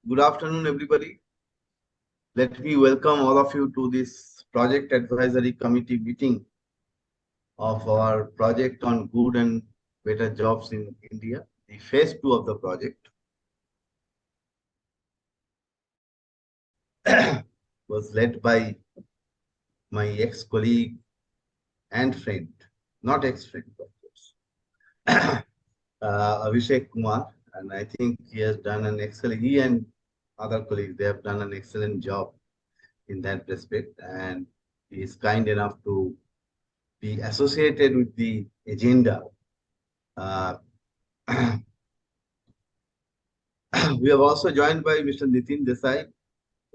Good afternoon, everybody. Let me welcome all of you to this Project Advisory Committee meeting of our project on good and better jobs in India, the phase 2 of the project. Was led by my ex-colleague and friend, not ex-friend, of course, Abhishek Kumar, and I think he has done an excellent, he and other colleagues, they have done an excellent job in that respect, and he is kind enough to be associated with the agenda. Uh, we have also joined by Mr. Nitin Desai,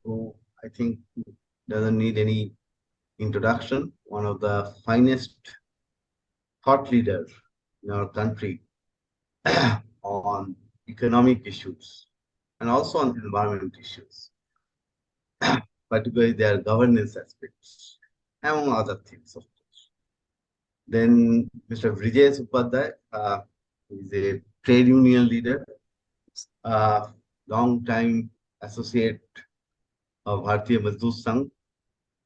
who I think doesn't need any introduction, one of the finest thought leaders in our country on economic issues and also on environment issues, particularly their governance aspects, among other things, of course. Then Mr. Vijay Upadhyay is a trade union leader, long time associate of Bharatiya Mazdoor Sangh,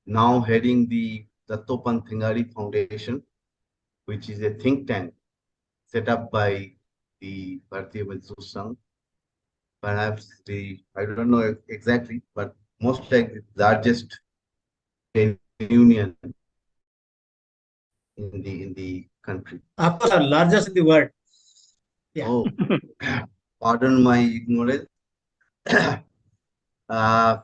now heading the Dattopant Thingari Foundation, which is a think tank set up by the Bharatiya Mazdoor Sangh. Perhaps I don't know exactly, but most like the largest trade union in the country. Of course, our largest in the world. Yeah. Oh, pardon my ignorance. uh,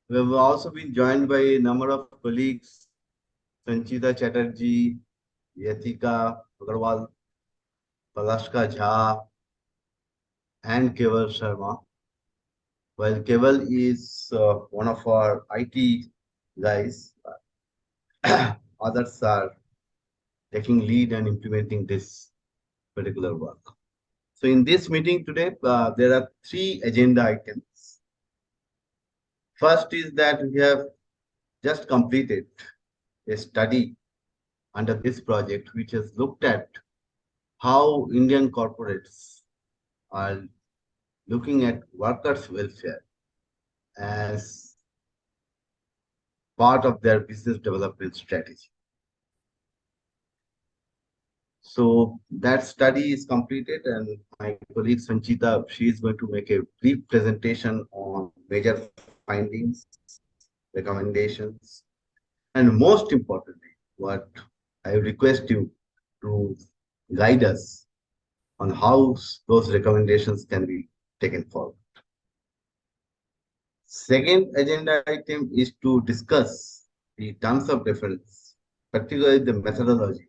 we have also been joined by a number of colleagues, Sanchita Chatterjee, Yatika Agarwal, Palashka Jha, and Keval Sharma. While Keval is one of our IT guys, others are taking lead and implementing this particular work. So in this meeting today, there are three agenda items. First is that we have just completed a study under this project, which has looked at how Indian corporates are looking at workers' welfare as part of their business development strategy. So that study is completed, and my colleague Sanchita, she is going to make a brief presentation on major findings, recommendations, and most importantly, what I request you to guide us on how those recommendations can be taken forward. Second agenda item is to discuss the terms of reference, particularly the methodology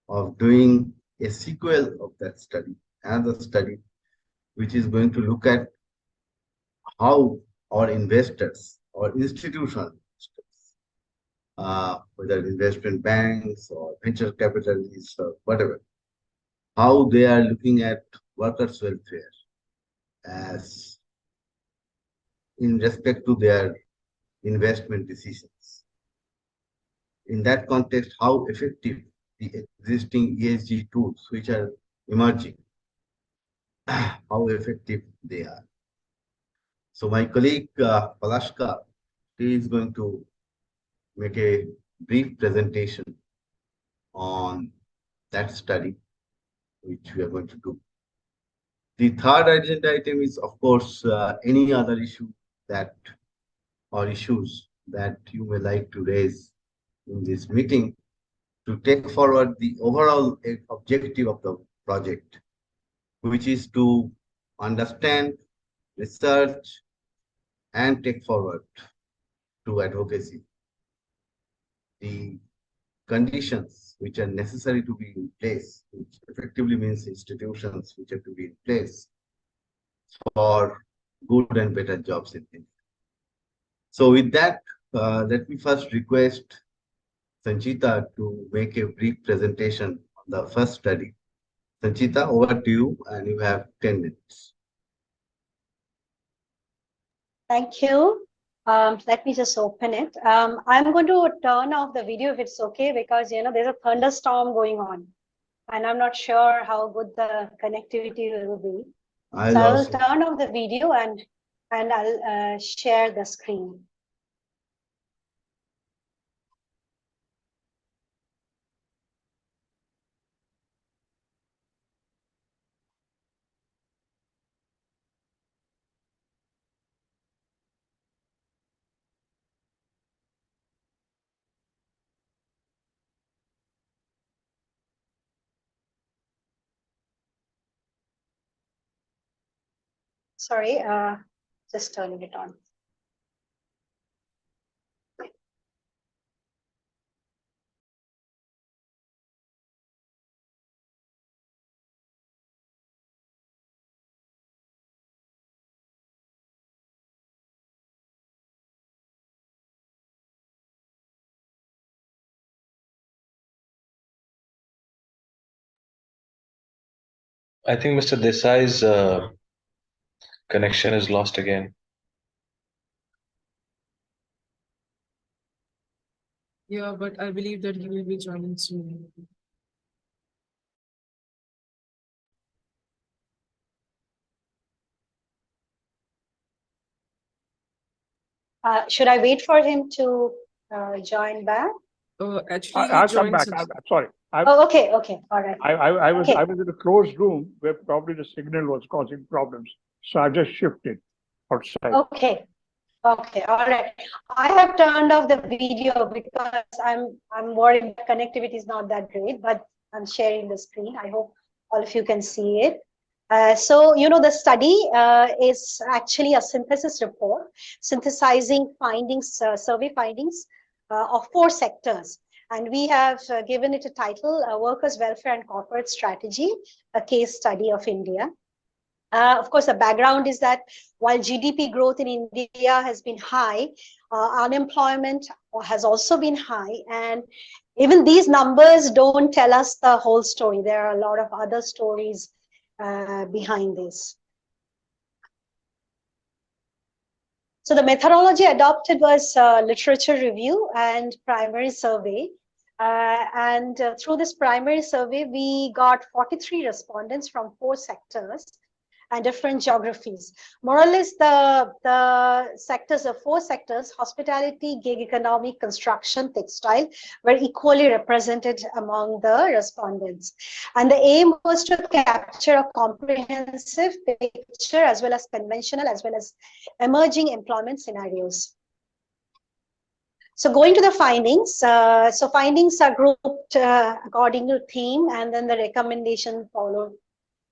of doing a sequel of that study, another study, which is going to look at how our investors or institutional investors, whether investment banks or venture capitalists or whatever, how they are looking at workers' welfare as in respect to their investment decisions. In that context, how effective the existing ESG tools which are emerging, how effective they are. So my colleague Palashka, he is going to make a brief presentation on that study, which we are going to do. The third agenda item is, of course, any other issue that or issues that you may like to raise in this meeting to take forward the overall objective of the project, which is to understand, research, and take forward to advocacy the conditions which are necessary to be in place, which effectively means institutions which have to be in place for good and better jobs in India. So with that, let me first request Sanchita to make a brief presentation on the first study. Sanchita, over to you, and you have 10 minutes. Thank you. Let me just open it. I'm going to turn off the video if it's okay, because there's a thunderstorm going on, and I'm not sure how good the connectivity will be. So I will turn off the video and and I'll share the screen. Sorry, just turning it on. I think Mr. Desai's connection is lost again. Yeah, but I believe that he will be joining soon. Should I wait for him to join back? Actually, he I'll come joined back. since- I'm sorry. Oh, okay, okay, all right. I was Okay. I was in a closed room where probably the signal was causing problems. So I just shifted outside. Okay, okay, all right. I have turned off the video because I'm worried the connectivity is not that great, but I'm sharing the screen. I hope all of you can see it. So, you know, the study is actually a synthesis report, synthesizing findings, survey findings of 4 sectors. And we have given it a title, Workers' Welfare and Corporate Strategy, a case study of India. Of course, the background is that while GDP growth in India has been high, unemployment has also been high. And even these numbers don't tell us the whole story. There are a lot of other stories behind this. So the methodology adopted was literature review and primary survey. Through this primary survey, we got 43 respondents from 4 sectors and different geographies. More or less, the sectors of 4 sectors, hospitality, gig economy, construction, textile, were equally represented among the respondents. And the aim was to capture a comprehensive picture as well as conventional as well as emerging employment scenarios. So going to the findings, so findings are grouped according to theme, and then the recommendation followed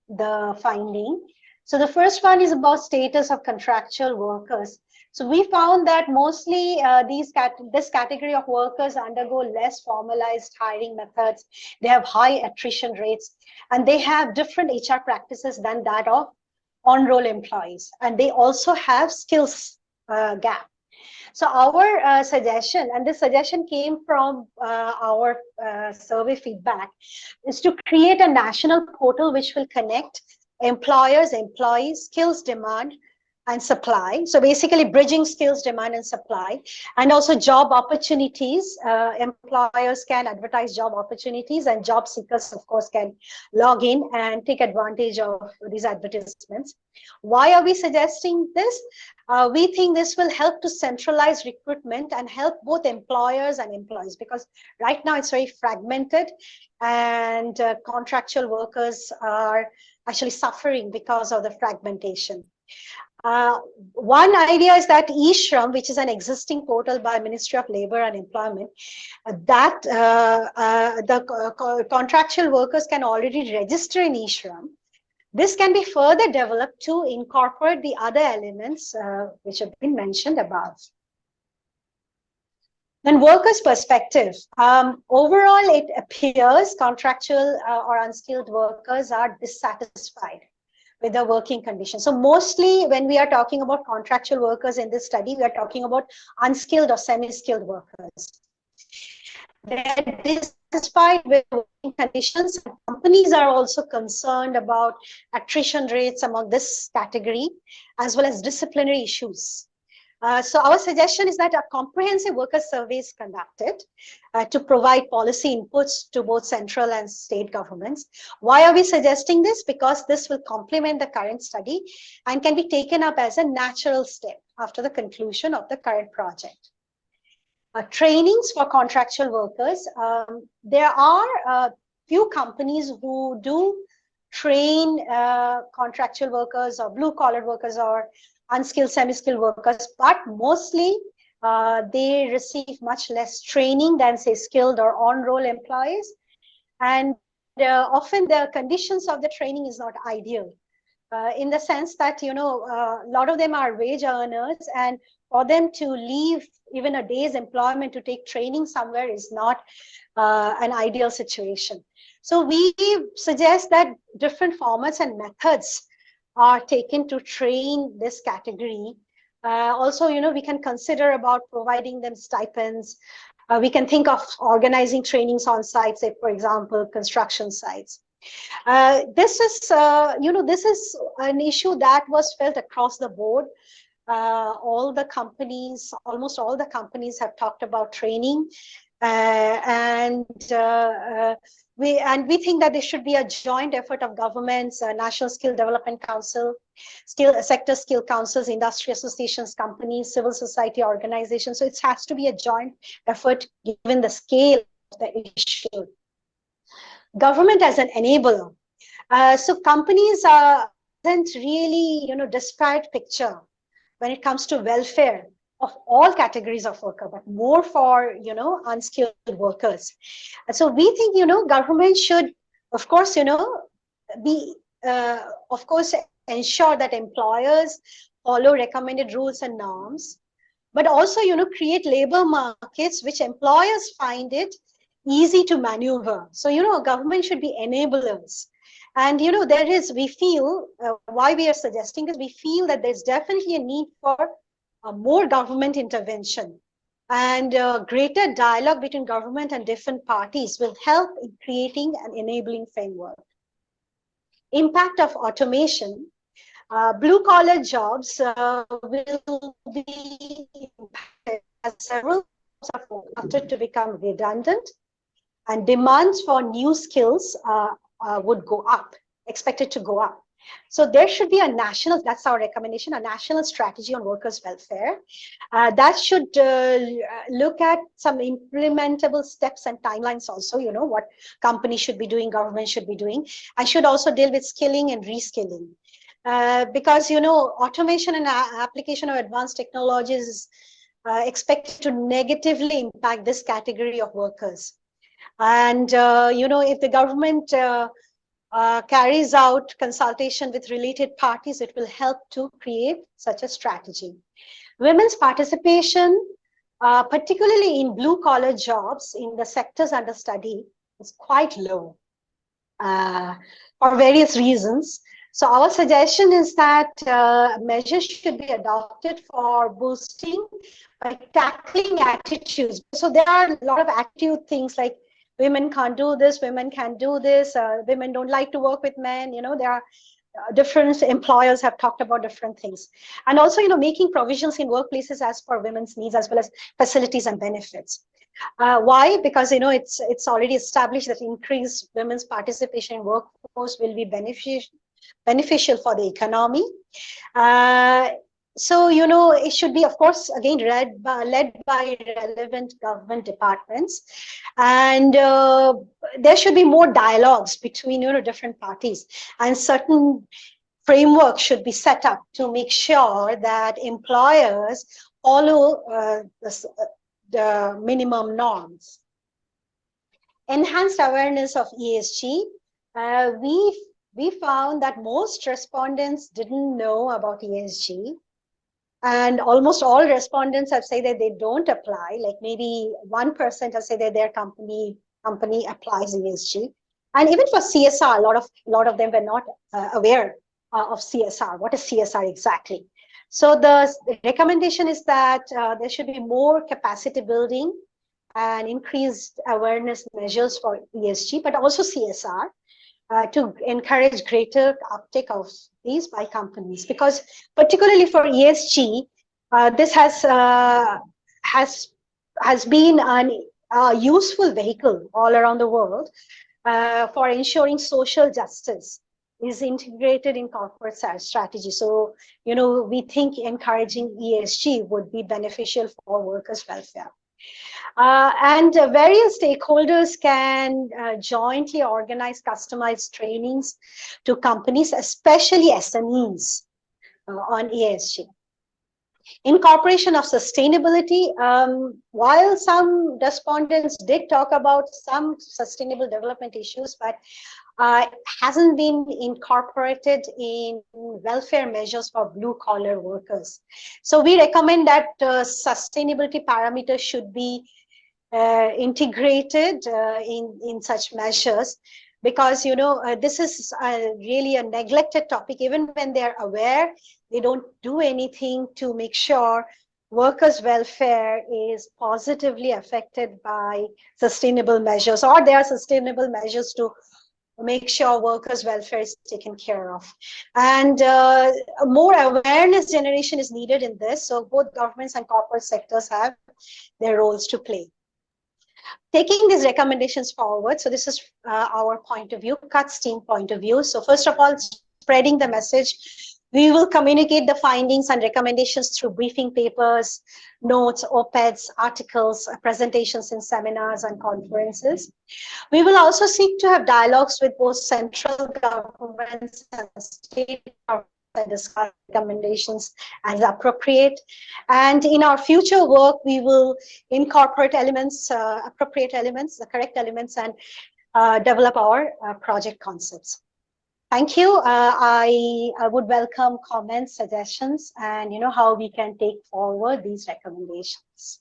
the finding. So the first one is about status of contractual workers. So we found that mostly this category of workers undergo less formalized hiring methods. They have high attrition rates, and they have different HR practices than that of on-roll employees. And they also have skills gap. So our suggestion, and this suggestion came from our survey feedback, is to create a national portal which will connect employers, employees, skills demand, and supply. So basically bridging skills demand and supply, and also job opportunities. Employers can advertise job opportunities, and job seekers, of course, can log in and take advantage of these advertisements. Why are we suggesting this? We think this will help to centralize recruitment and help both employers and employees, because right now it's very fragmented, and contractual workers are actually suffering because of the fragmentation. One idea is that eShram, which is an existing portal by Ministry of Labor and Employment, that the contractual workers can already register in eShram. This can be further developed to incorporate the other elements which have been mentioned above. Then workers' perspective. Overall, it appears contractual or unskilled workers are dissatisfied with the working conditions. So mostly when we are talking about contractual workers in this study, we are talking about unskilled or semi-skilled workers. They're dissatisfied with working conditions. Companies are also concerned about attrition rates among this category, as well as disciplinary issues. So our suggestion is that a comprehensive worker survey is conducted to provide policy inputs to both central and state governments. Why are we suggesting this? Because this will complement the current study and can be taken up as a natural step after the conclusion of the current project. Trainings for contractual workers. There are few companies who do train contractual workers or blue-collar workers or unskilled, semi-skilled workers, but mostly they receive much less training than, say, skilled or on-roll employees. And often the conditions of the training is not ideal in the sense that, a lot of them are wage earners, and for them to leave even a day's employment to take training somewhere is not an ideal situation. So we suggest that different formats and methods are taken to train this category. Also, we can consider about providing them stipends. We can think of organizing trainings on sites, say, for example, construction sites. This is an issue that was felt across the board. Almost all the companies have talked about training, we think that there should be a joint effort of governments, National Skill Development Council, sector skill councils, industry associations, companies, civil society organizations. So it has to be a joint effort given the scale of the issue. Government as an enabler. So companies doesn't really, disparate picture when it comes to welfare of all categories of worker, but more for, unskilled workers. And so we think, government should, of course, ensure that employers follow recommended rules and norms, but also, create labor markets which employers find it easy to maneuver. So, government should be enablers. And, we feel, why we are suggesting this, we feel that there's definitely a need for more government intervention, and greater dialogue between government and different parties will help in creating an enabling framework. Impact of automation. Blue-collar jobs will be impacted as several are forecasted to become redundant, and demands for new skills would go up, expected to go up. So there should be a national, that's our recommendation, a national strategy on workers' welfare that should look at some implementable steps and timelines also, what companies should be doing, government should be doing, and should also deal with skilling and reskilling. Because, automation and application of advanced technologies is expected to negatively impact this category of workers. And, if the government carries out consultation with related parties, it will help to create such a strategy. Women's participation, particularly in blue-collar jobs in the sectors under study, is quite low for various reasons. So our suggestion is that measures should be adopted for boosting by tackling attitudes. So there are a lot of attitude things like women can't do this, women can do this, women don't like to work with men, there are different employers have talked about different things. And also, making provisions in workplaces as per women's needs, as well as facilities and benefits. Why? Because, it's already established that increased women's participation in workforce will be beneficial for the economy. So, it should be, of course, again, led by relevant government departments. And there should be more dialogues between, different parties. And certain framework should be set up to make sure that employers follow the minimum norms. Enhanced awareness of ESG. We found that most respondents didn't know about ESG. And almost all respondents have said that they don't apply, like maybe 1% have said that their company applies ESG. And even for CSR, a lot of them were not aware of CSR. What is CSR exactly? So the recommendation is that there should be more capacity building and increased awareness measures for ESG, but also CSR. To encourage greater uptake of these by companies, because particularly for ESG, This has been a useful vehicle all around the world for ensuring social justice is integrated in corporate strategy. So, we think encouraging ESG would be beneficial for workers' welfare. And various stakeholders can jointly organize customized trainings to companies, especially SMEs, on ESG. Incorporation of sustainability, while some respondents did talk about some sustainable development issues, but hasn't been incorporated in welfare measures for blue collar workers. So we recommend that sustainability parameters should be integrated in such measures, because this is really a neglected topic. Even when they're aware, they don't do anything to make sure workers' welfare is positively affected by sustainable measures, or there are sustainable measures to make sure workers' welfare is taken care of. And more awareness generation is needed in this. So both governments and corporate sectors have their roles to play. Taking these recommendations forward, so this is our point of view, CUTS team point of view. So first of all, spreading the message. We will communicate the findings and recommendations through briefing papers, notes, op-eds, articles, presentations in seminars and conferences. We will also seek to have dialogues with both central governments and state governments and discuss recommendations as appropriate. And in our future work, we will incorporate elements, appropriate elements, the correct elements, and develop our project concepts. Thank you. I would welcome comments, suggestions, and how we can take forward these recommendations.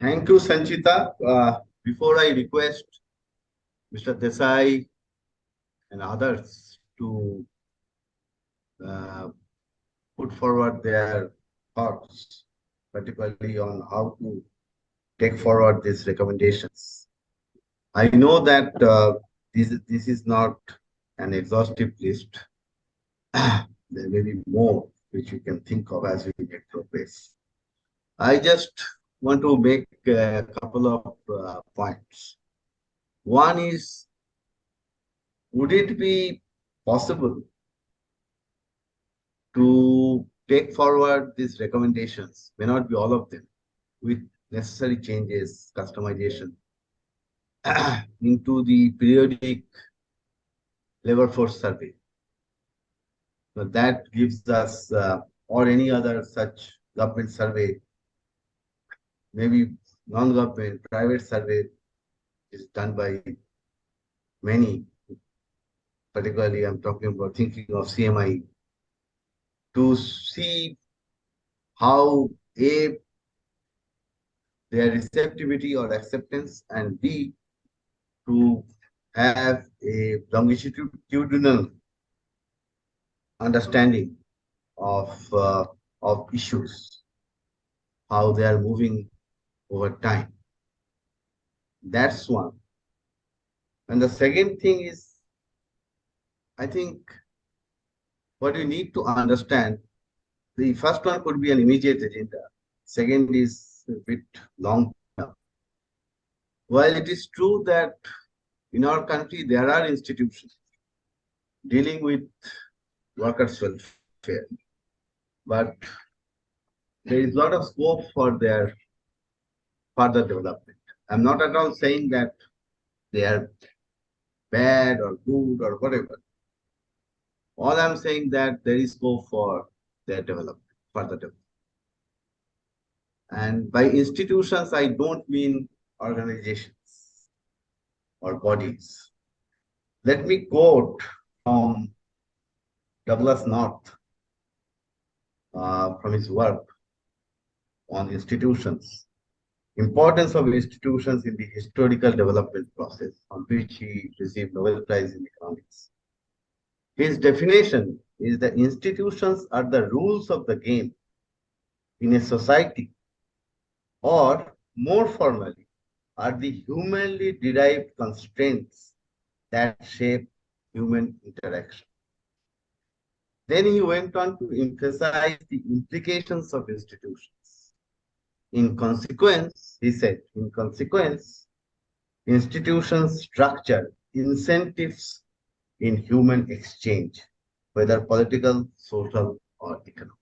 Thank you, Sanchita. Before I request Mr. Desai and others to put forward their thoughts, particularly on how to take forward these recommendations. I know that this is not an exhaustive list. There may be more which you can think of as we make progress. I just want to make a couple of points. One is, would it be possible to take forward these recommendations, may not be all of them, with necessary changes, customization, into the periodic labor force survey? So that gives us, or any other such government survey, maybe non-government, private survey is done by many, particularly I'm talking about thinking of CMI, to see how A, their receptivity or acceptance, and B, to have a longitudinal understanding of issues, how they are moving over time. That's one. And the second thing is, I think what you need to understand, the first one could be an immediate agenda. Second is a bit long term. While it is true that in our country there are institutions dealing with workers' welfare, but there is a lot of scope for their further development. I'm not at all saying that they are bad or good or whatever. All I'm saying that there is scope for their development, further development. And by institutions, I don't mean organizations or bodies. Let me quote from Douglas North from his work on institutions, importance of institutions in the historical development process, on which he received Nobel Prize in Economics. His definition is that institutions are the rules of the game in a society, or more formally, are the humanly derived constraints that shape human interaction. Then he went on to emphasize the implications of institutions. In consequence, he said, in consequence, institutions structure incentives in human exchange, whether political, social, or economic.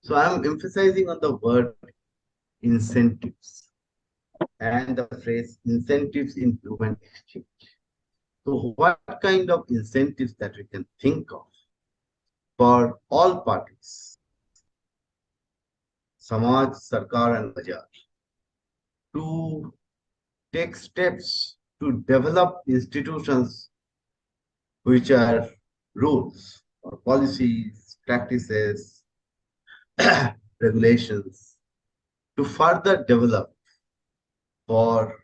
So I'm emphasizing on the word incentives and the phrase incentives in human exchange. So what kind of incentives that we can think of for all parties, Samaj, Sarkar and Bajar, to take steps to develop institutions which are rules or policies, practices, regulations to further develop for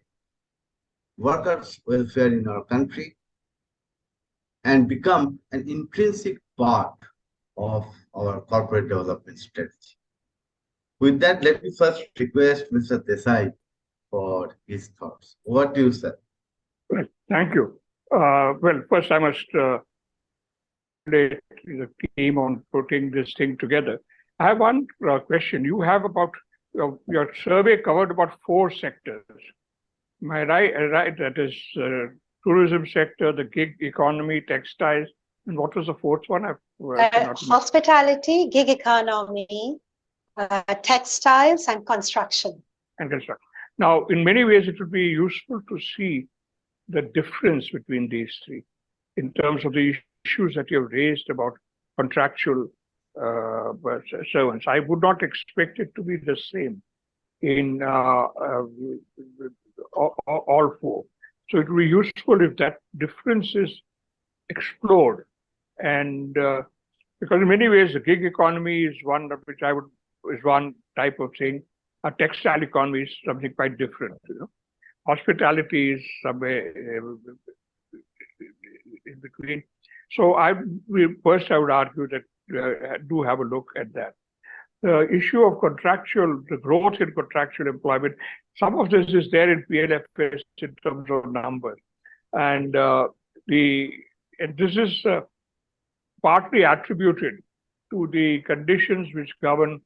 workers' welfare in our country and become an intrinsic part of our corporate development strategy. With that, let me first request Mr. Desai for his thoughts. Over to you, sir. Well, thank you. Well, first I must congratulate the team on putting this thing together. I have one question. You have about your survey covered about 4 sectors. Am I right? That is tourism sector, the gig economy, textiles, and what was the 4th one? Hospitality, gig economy, textiles, and construction. And construction. Now, in many ways, it would be useful to see the difference between these 3 in terms of the issues that you have raised about contractual servants. I would not expect it to be the same in all 4. So it would be useful if that difference is explored. And because in many ways, the gig economy is one of which is one type of thing. A textile economy is something quite different. Hospitality is somewhere in between. So first I would argue that do have a look at that. The issue of the growth in contractual employment, some of this is there in PLFS in terms of numbers. And this is partly attributed to the conditions which govern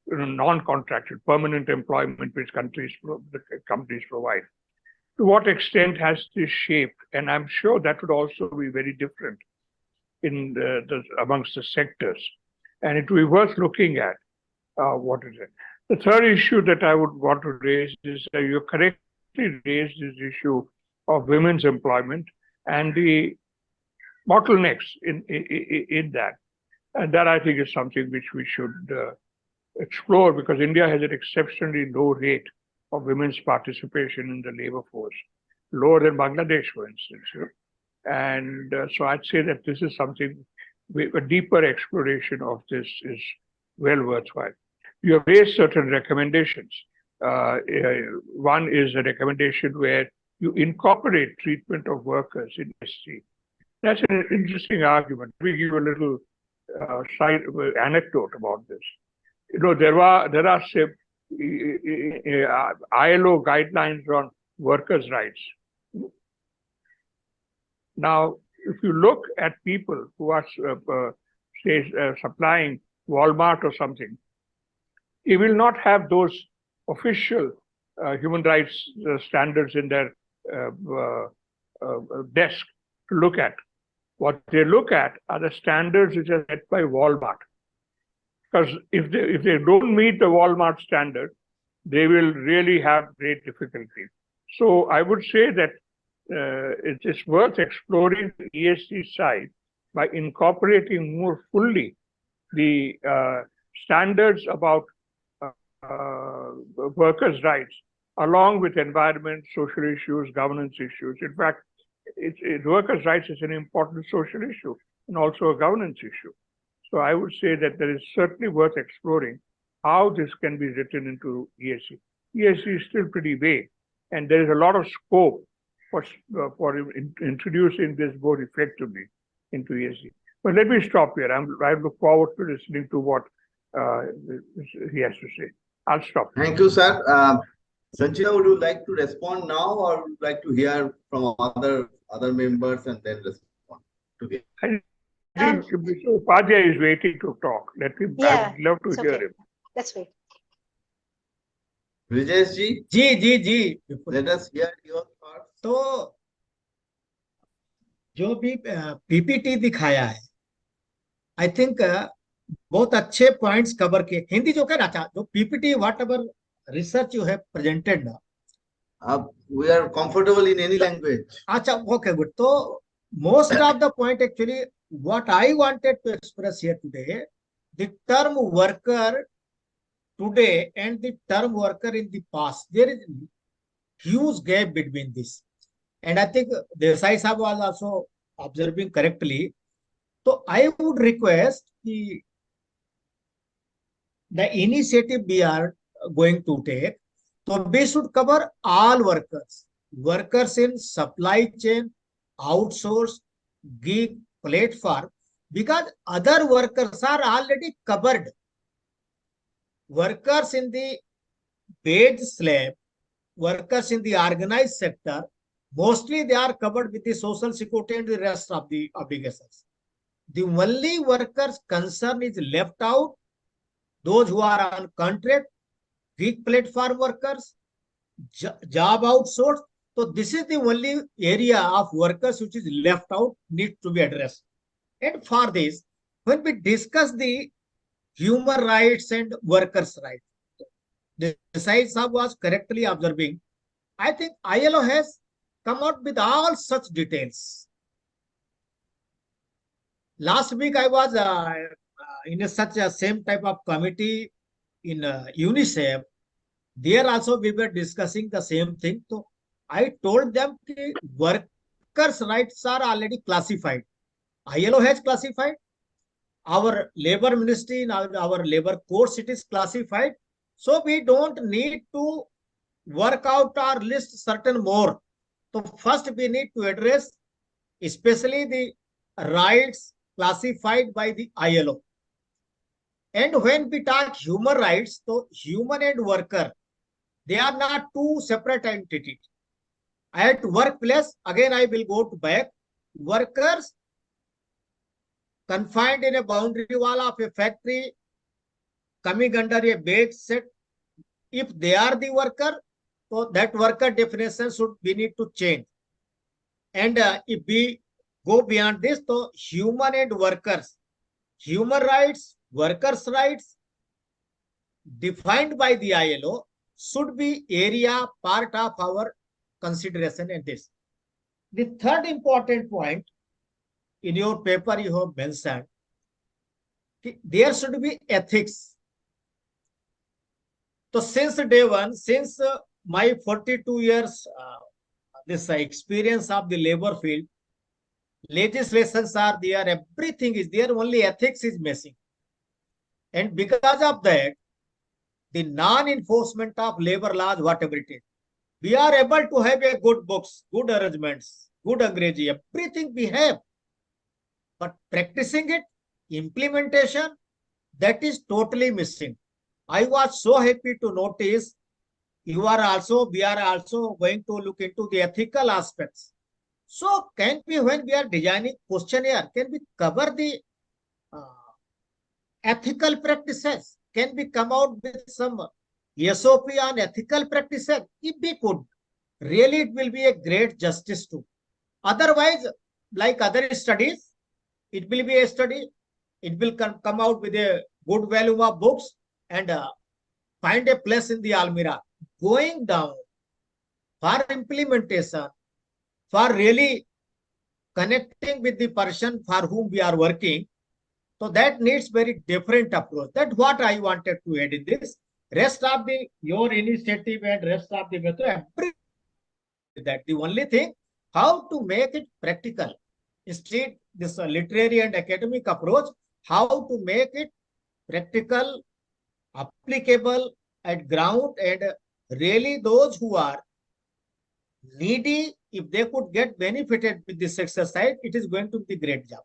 non-contractual permanent employment which the companies provide. To what extent has this shaped? And I'm sure that would also be very different in amongst the sectors. And it would be worth looking at what is it. The third issue that I would want to raise is you correctly raised this issue of women's employment and the bottlenecks in that. And that I think is something which we should explore because India has an exceptionally low rate of women's participation in the labor force, lower than Bangladesh, for instance. And so I'd say that this is something, a deeper exploration of this is well worthwhile. You have raised certain recommendations. One is a recommendation where you incorporate treatment of workers in SC. That's an interesting argument. We give a little side anecdote about this. There are ILO guidelines on workers' rights. Now, if you look at people who are, supplying Walmart or something, they will not have those official human rights standards in their desk to look at. What they look at are the standards which are set by Walmart. Because if they don't meet the Walmart standard, they will really have great difficulty. So I would say that it is worth exploring the ESG side by incorporating more fully the standards about workers' rights, along with environment, social issues, governance issues. In fact, workers' rights is an important social issue and also a governance issue. So I would say that there is certainly worth exploring how this can be written into ESG. ESG is still pretty vague, and there is a lot of scope for introducing this more effectively into ESG. But let me stop here. I look forward to listening to what he has to say. I'll stop. Thank you, sir. Sanchita, would you like to respond now or would you like to hear from other members and then respond? together. I think Mr. Upadhyay is waiting to talk. Yeah, I'd love to it's hear okay. him. Let's wait. Brijesh ji, ji let us hear your thoughts. तो जो भी PPT दिखाया है, I think बहुत अच्छे points cover किए. हिंदी जो कहना चाह जो PPT what ever research you have presented ना. We are comfortable in any language. अच्छा, ओके गुड. तो most of the point actually what I wanted to express here today, the term worker today and the term worker in the past, there is huge gap between this. And I think Desai Sahab was also observing correctly. So I would request the initiative we are going to take, so we should cover all workers in supply chain, outsource, gig, platform, because other workers are already covered. Workers in the wage slab, workers in the organized sector, mostly they are covered with the social security and the rest of the obligations. The only workers concern is left out, those who are on contract, gig platform workers, job outsource. So this is the only area of workers which is left out, needs to be addressed. And for this, when we discuss the human rights and workers' rights, the Desai Sahab was correctly observing. I think ILO has come out with all such details. Last week I was in such a same type of committee in UNICEF. There also we were discussing the same thing. So I told them that workers' rights are already classified. ILO has classified. Our labor ministry, our labor courts, it is classified. So we don't need to work out or list certain more. So first we need to address especially the rights classified by the ILO. And when we talk human rights, so human and worker, they are not two separate entities. At workplace, again I will go to back, workers confined in a boundary wall of a factory, coming under a wage set, if they are the worker, so that worker definition should we need to change. And if we go beyond this, so human and workers, human rights, workers' rights defined by the ILO should be area part of our consideration in this. The third important point in your paper you have mentioned, there should be ethics. So since day one, since my 42 years this experience of the labor field, legislations are there, everything is there, only ethics is missing. And because of that, the non-enforcement of labor laws, whatever it is, we are able to have a good books, good arrangements, good Angrezi, everything we have. But practicing it, implementation, that is totally missing. I was so happy to notice we are also going to look into the ethical aspects. So can we, when we are designing questionnaire, can we cover the ethical practices? Can we come out with some SOP on ethical practices? If we could, really it will be a great justice too. Otherwise, like other studies, it will be a study, it will come out with a good volume of books and find a place in the Almirah. Going down for implementation, for really connecting with the person for whom we are working, so that needs very different approach. That's what I wanted to add in this. Rest of your initiative and rest of the method, everything that the only thing, how to make it practical. Instead, this literary and academic approach, how to make it practical, applicable at ground, and really those who are needy, if they could get benefited with this exercise, it is going to be a great job.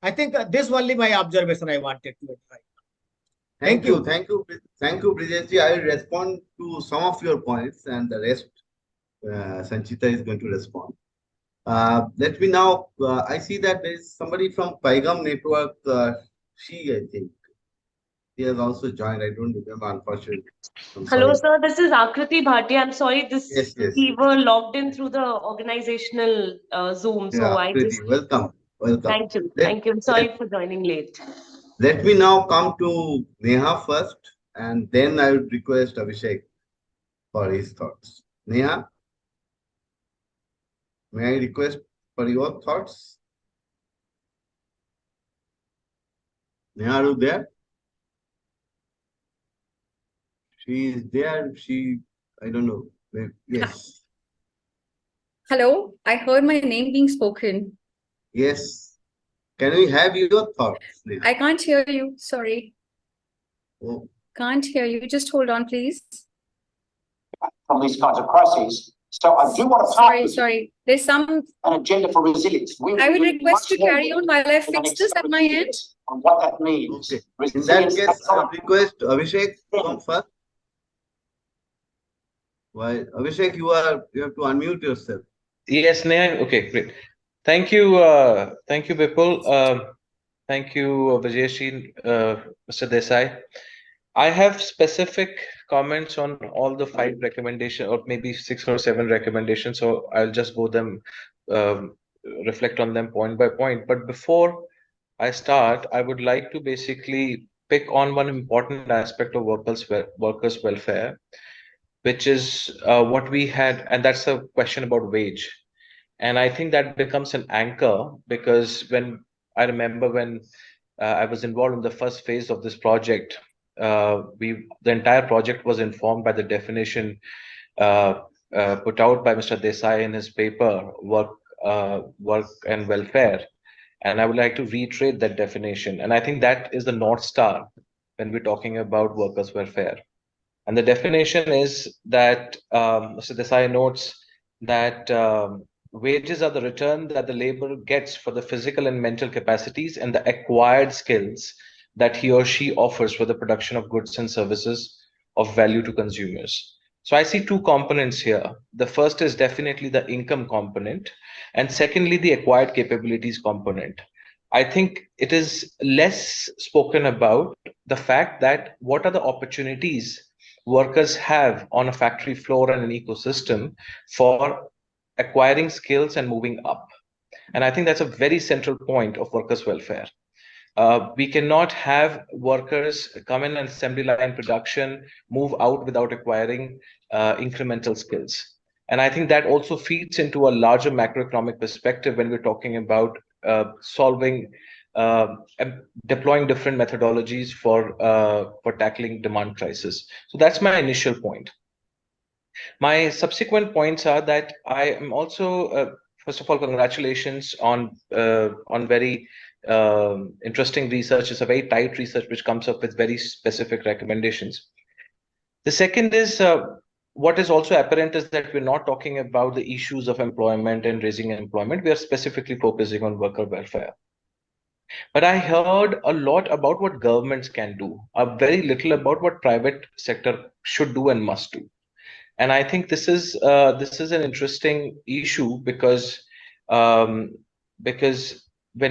I think this only my observation I wanted to try. Thank you, Brijesh ji. I will respond to some of your points, and the rest, Sanchita is going to respond. Let me now, I see that there is somebody from Paigam Network, I think. He has also joined. I don't remember, unfortunately. I'm Hello, sorry. sir. This is Akriti Bhatia. I'm sorry, Yes, yes. we were logged in through the organizational Zoom. So Yeah, I pretty. just Welcome. Welcome. thank you. Let, Thank you. I'm let, sorry for joining late. let me now come to Neha first, and then I would request Abhishek for his thoughts. Neha, may I request for your thoughts? Neha, are you there? She is there. I don't know. Yes. Hello, I heard my name being spoken. Yes. Can we have your thoughts, Neha? I can't hear you. Sorry. Oh, Can't hear you. Just hold on, please. From these kinds of crises. So I do want to Sorry. There's some. an agenda for resilience. I would request to carry on while I fix this at my end. On what that means. okay. In that case, I would request Abhishek to come first. Why, Abhishek, you have to unmute yourself. Yes, Neha. Okay, great. Thank you, Bipul. Thank you, Vijayashree, Mr. Desai. I have specific comments on all the 5 recommendations, or maybe 6 or 7 recommendations. So I'll just go them, um, reflect on them point by point. But before I start, I would like to basically pick on one important aspect of workers' welfare, which is what we had, and that's a question about wage. And I think that becomes an anchor because when I remember when I was involved in the first phase of this project, the entire project was informed by the definition uh, put out by Mr. Desai in his paper, work and welfare. And I would like to reiterate that definition. And I think that is the North Star when we're talking about workers' welfare. And the definition is that Mr. Desai notes that wages are the return that the laborer gets for the physical and mental capacities and the acquired skills that he or she offers for the production of goods and services of value to consumers. So I see 2 components here. The first is definitely the income component, and secondly, the acquired capabilities component. I think it is less spoken about the fact that what are the opportunities workers have on a factory floor and an ecosystem for acquiring skills and moving up. And I think that's a very central point of workers' welfare. We cannot have workers come in an assembly line production, move out without acquiring incremental skills. And I think that also feeds into a larger macroeconomic perspective when we're talking about solving and deploying different methodologies for tackling demand crisis. So that's my initial point. My subsequent points are that I am also, first of all, congratulations on very interesting research. It's a very tight research which comes up with very specific recommendations. The second is what is also apparent is that we're not talking about the issues of employment and raising employment. We are specifically focusing on worker welfare. But I heard a lot about what governments can do, very little about what private sector should do and must do. And I think this is an interesting issue because when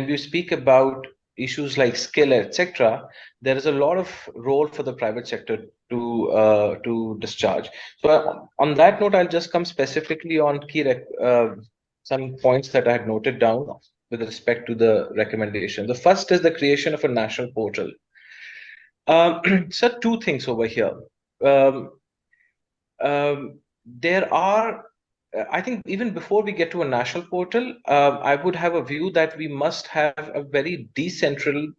we speak about issues like skill, etc., there is a lot of role for the private sector to discharge. So on that note, I'll just come specifically on some points that I had noted down with respect to the recommendation. The first is the creation of a national portal. So 2 things over here. There are, I think, even before we get to a national portal, I would have a view that we must have a very decentralized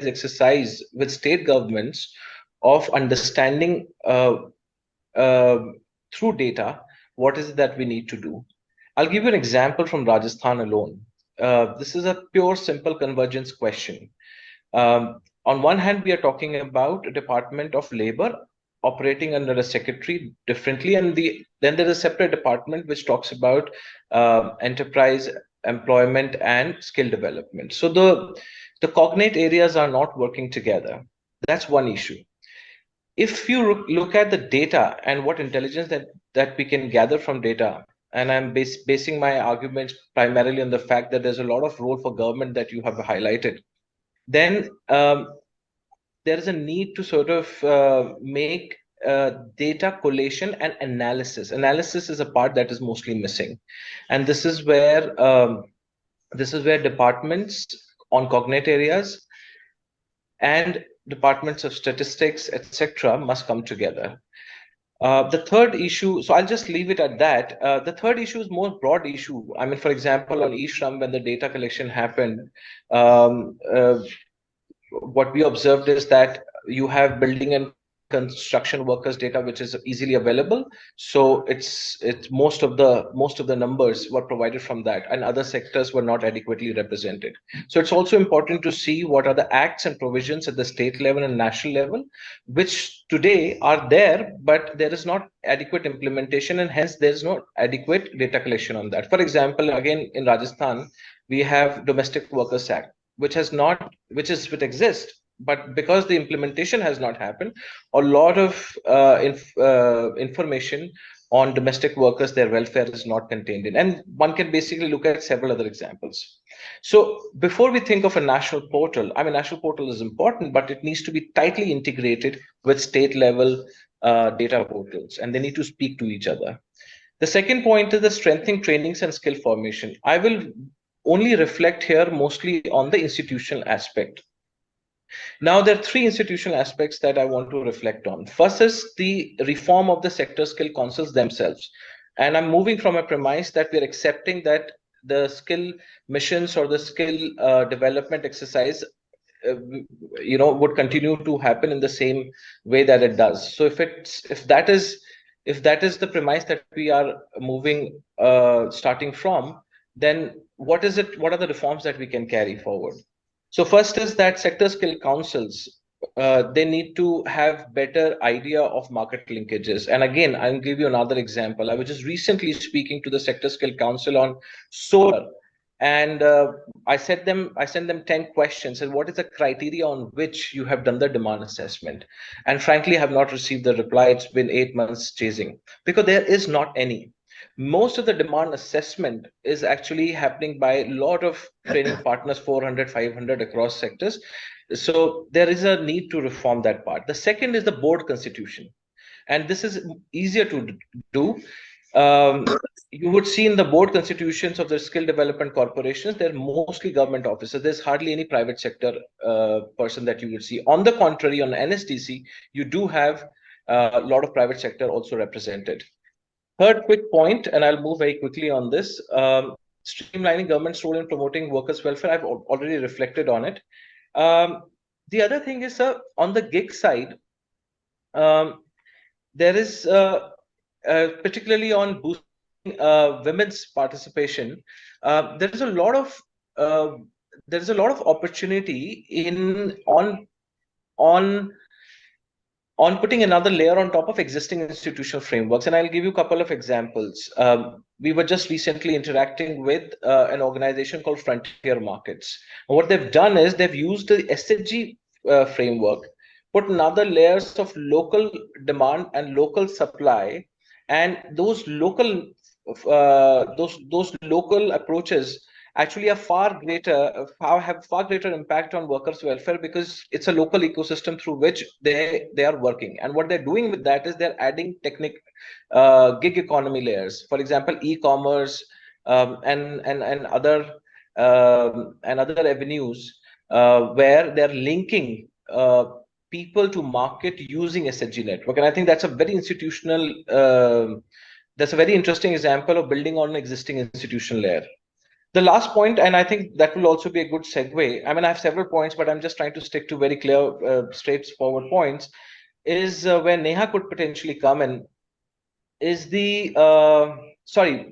exercise with state governments of understanding through data what is it that we need to do. I'll give you an example from Rajasthan alone. This is a pure, simple convergence question. On one hand, we are talking about a Department of Labor operating under a secretary differently, and then there is a separate department which talks about enterprise, employment, and skill development. So the cognate areas are not working together. That's one issue. If you look at the data and what intelligence that we can gather from data, and I'm basing my arguments primarily on the fact that there's a lot of role for government that you have highlighted, then there is a need to sort of make data collation and analysis. Analysis is a part that is mostly missing, and this is where departments on cognate areas and departments of statistics, etc., must come together. The third issue, so I'll just leave it at that. The third issue is more broad issue. I mean, for example, on eShram, when the data collection happened, what we observed is that you have building and construction workers data which is easily available, so it's most of the numbers were provided from that, and other sectors were not adequately represented. So it's also important to see what are the acts and provisions at the state level and national level which today are there, but there is not adequate implementation, and hence there is no adequate data collection on that. For example, again in Rajasthan we have Domestic Workers Act, which exists, but because the implementation has not happened, a lot of information on domestic workers, their welfare is not contained in. And one can basically look at several other examples. So before we think of a national portal, I mean, national portal is important, but it needs to be tightly integrated with state level data portals, and they need to speak to each other. The second point is the strengthening trainings and skill formation. I will only reflect here mostly on the institutional aspect. Now, there are three institutional aspects that I want to reflect on. First is the reform of the sector skill councils themselves. And I'm moving from a premise that we're accepting that the skill missions or the skill development exercise would continue to happen in the same way that it does. So if that is the premise that we are moving starting from, then what are the reforms that we can carry forward? So first is that sector skill councils, they need to have better idea of market linkages. And again, I'll give you another example. I was just recently speaking to the sector skill council on solar, and I sent them 10 questions and what is the criteria on which you have done the demand assessment? And frankly, I have not received the reply. It's been 8 months chasing, because there is not any. Most of the demand assessment is actually happening by a lot of training partners, 400, 500 across sectors. So there is a need to reform that part. The second is the board constitution. And this is easier to do. You would see in the board constitutions of the skill development corporations, they're mostly government officers. There's hardly any private sector person that you would see. On the contrary, on NSDC, you do have a lot of private sector also represented. Third quick point, and I'll move very quickly on this, streamlining government's role in promoting workers' welfare. I've already reflected on it. The other thing is, on the gig side, there is, particularly on boosting women's participation, there is a lot of opportunity on putting another layer on top of existing institutional frameworks. And I'll give you a couple of examples. We were just recently interacting with an organization called Frontier Markets. And what they've done is they've used the SHG framework, put another layers of local demand and local supply, and those local approaches actually have far greater impact on workers' welfare, because it's a local ecosystem through which they are working. And what they're doing with that is they're adding gig economy layers, for example, e-commerce and other avenues where they're linking people to market using SHG network. And I think that's a very interesting example of building on an existing institutional layer. The last point, and I think that will also be a good segue. I mean, I have several points, but I'm just trying to stick to very clear, straightforward points, is where Neha could potentially come in, is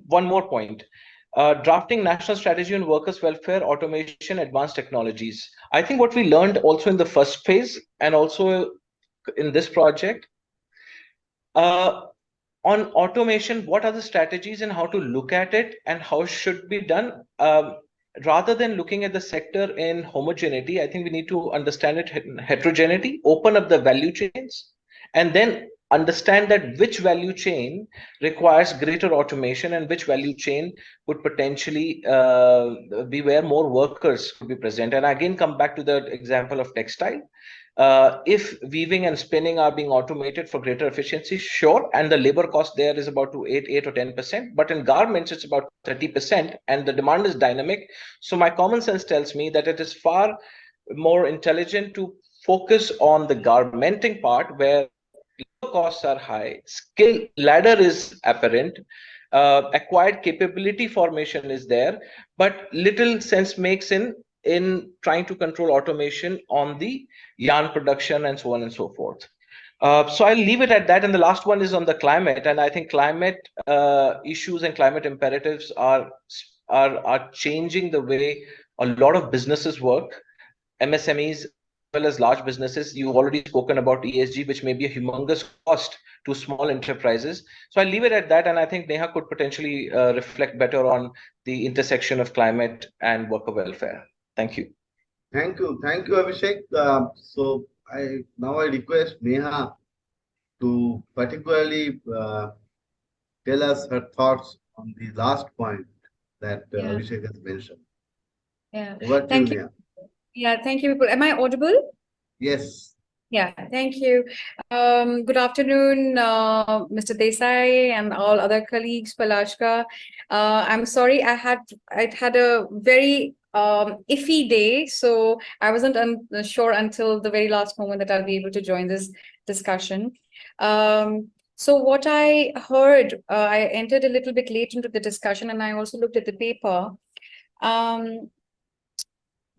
one more point. Drafting national strategy on workers' welfare, automation, advanced technologies. I think what we learned also in the first phase and also in this project, on automation, what are the strategies and how to look at it and how should be done? Rather than looking at the sector in homogeneity, I think we need to understand it in heterogeneity, open up the value chains, and then understand that which value chain requires greater automation and which value chain would potentially be where more workers could be present. And again, come back to the example of textile. If weaving and spinning are being automated for greater efficiency, sure, and the labor cost there is about to 8 or 10%, but in garments it's about 30%, and the demand is dynamic. So my common sense tells me that it is far more intelligent to focus on the garmenting part, where labor costs are high, skill ladder is apparent, acquired capability formation is there, but little sense makes in trying to control automation on the yarn production and so on and so forth. So I'll leave it at that. And the last one is on the climate. And I think climate issues and climate imperatives are changing the way a lot of businesses work, MSMEs, as well as large businesses. You've already spoken about ESG, which may be a humongous cost to small enterprises. So I'll leave it at that. And I think Neha could potentially reflect better on the intersection of climate and worker welfare. Thank you. Thank you, Abhishek. So I request Neha to particularly tell us her thoughts on the last point that Abhishek has mentioned. Yeah. Over to Thank you, you. Neha. Yeah, thank you. Am I audible? Yes. Yeah, thank you. Good afternoon, Mr. Desai and all other colleagues, Palashka. I'm sorry, I had a very iffy day, so I wasn't sure until the very last moment that I'll be able to join this discussion. So what I heard, I entered a little bit late into the discussion, and I also looked at the paper.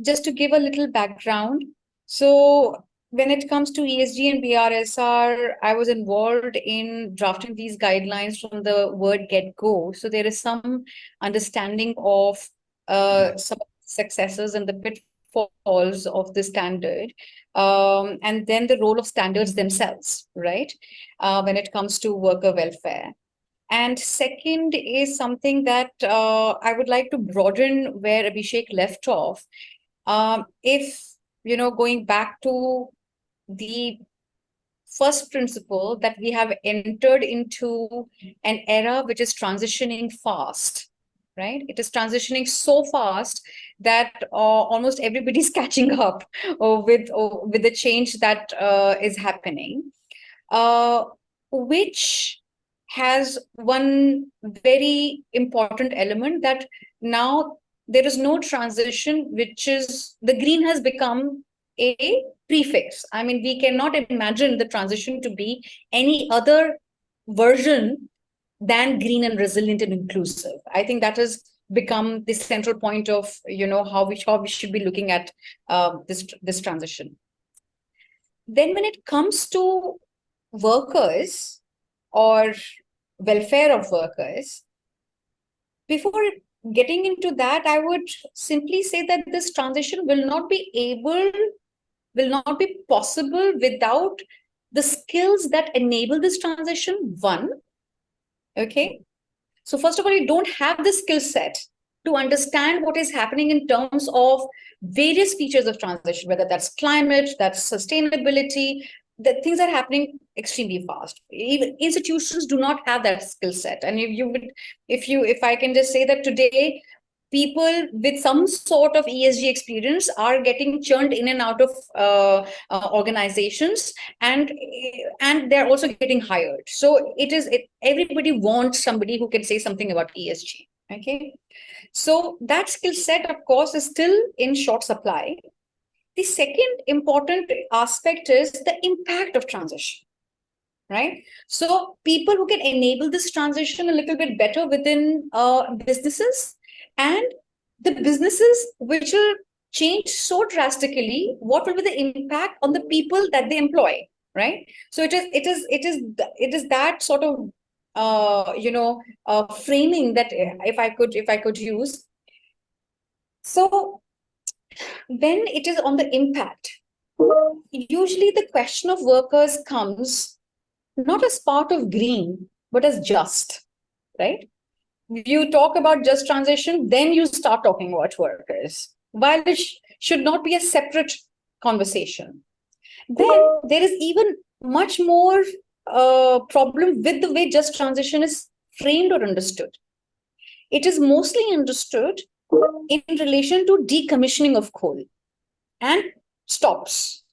Just to give a little background, so when it comes to ESG and BRSR, I was involved in drafting these guidelines from the word get-go. So there is some understanding of some successes and the pitfalls of the standard, and then the role of standards themselves, right? When it comes to worker welfare. And second is something that I would like to broaden where Abhishek left off. If, going back to the first principle that we have entered into an era which is transitioning fast, right? It is transitioning so fast that almost everybody's catching up with the change that is happening, which has one very important element, that now there is no transition, which is the green has become a prefix. I mean, we cannot imagine the transition to be any other version than green and resilient and inclusive. I think that has become the central point of how we should be looking at this transition. Then when it comes to workers or welfare of workers, before getting into that, I would simply say that this transition will not be possible without the skills that enable this transition. One, okay. So first of all, you don't have the skill set to understand what is happening in terms of various features of transition, whether that's climate, that's sustainability, that things are happening extremely fast. Even institutions do not have that skill set. And if I can just say that today, people with some sort of ESG experience are getting churned in and out of organizations, and they're also getting hired. So everybody wants somebody who can say something about ESG. Okay, so that skill set, of course, is still in short supply. The second important aspect is the impact of transition, right? So people who can enable this transition a little bit better within businesses, and the businesses which will change so drastically, what will be the impact on the people that they employ, right? So it is that sort of framing that if I could use. So when it is on the impact, usually the question of workers comes not as part of green, but as just, right? You talk about just transition, then you start talking about workers, while it should not be a separate conversation. Then there is even much more problem with the way just transition is framed or understood. It is mostly understood in relation to decommissioning of coal and stops.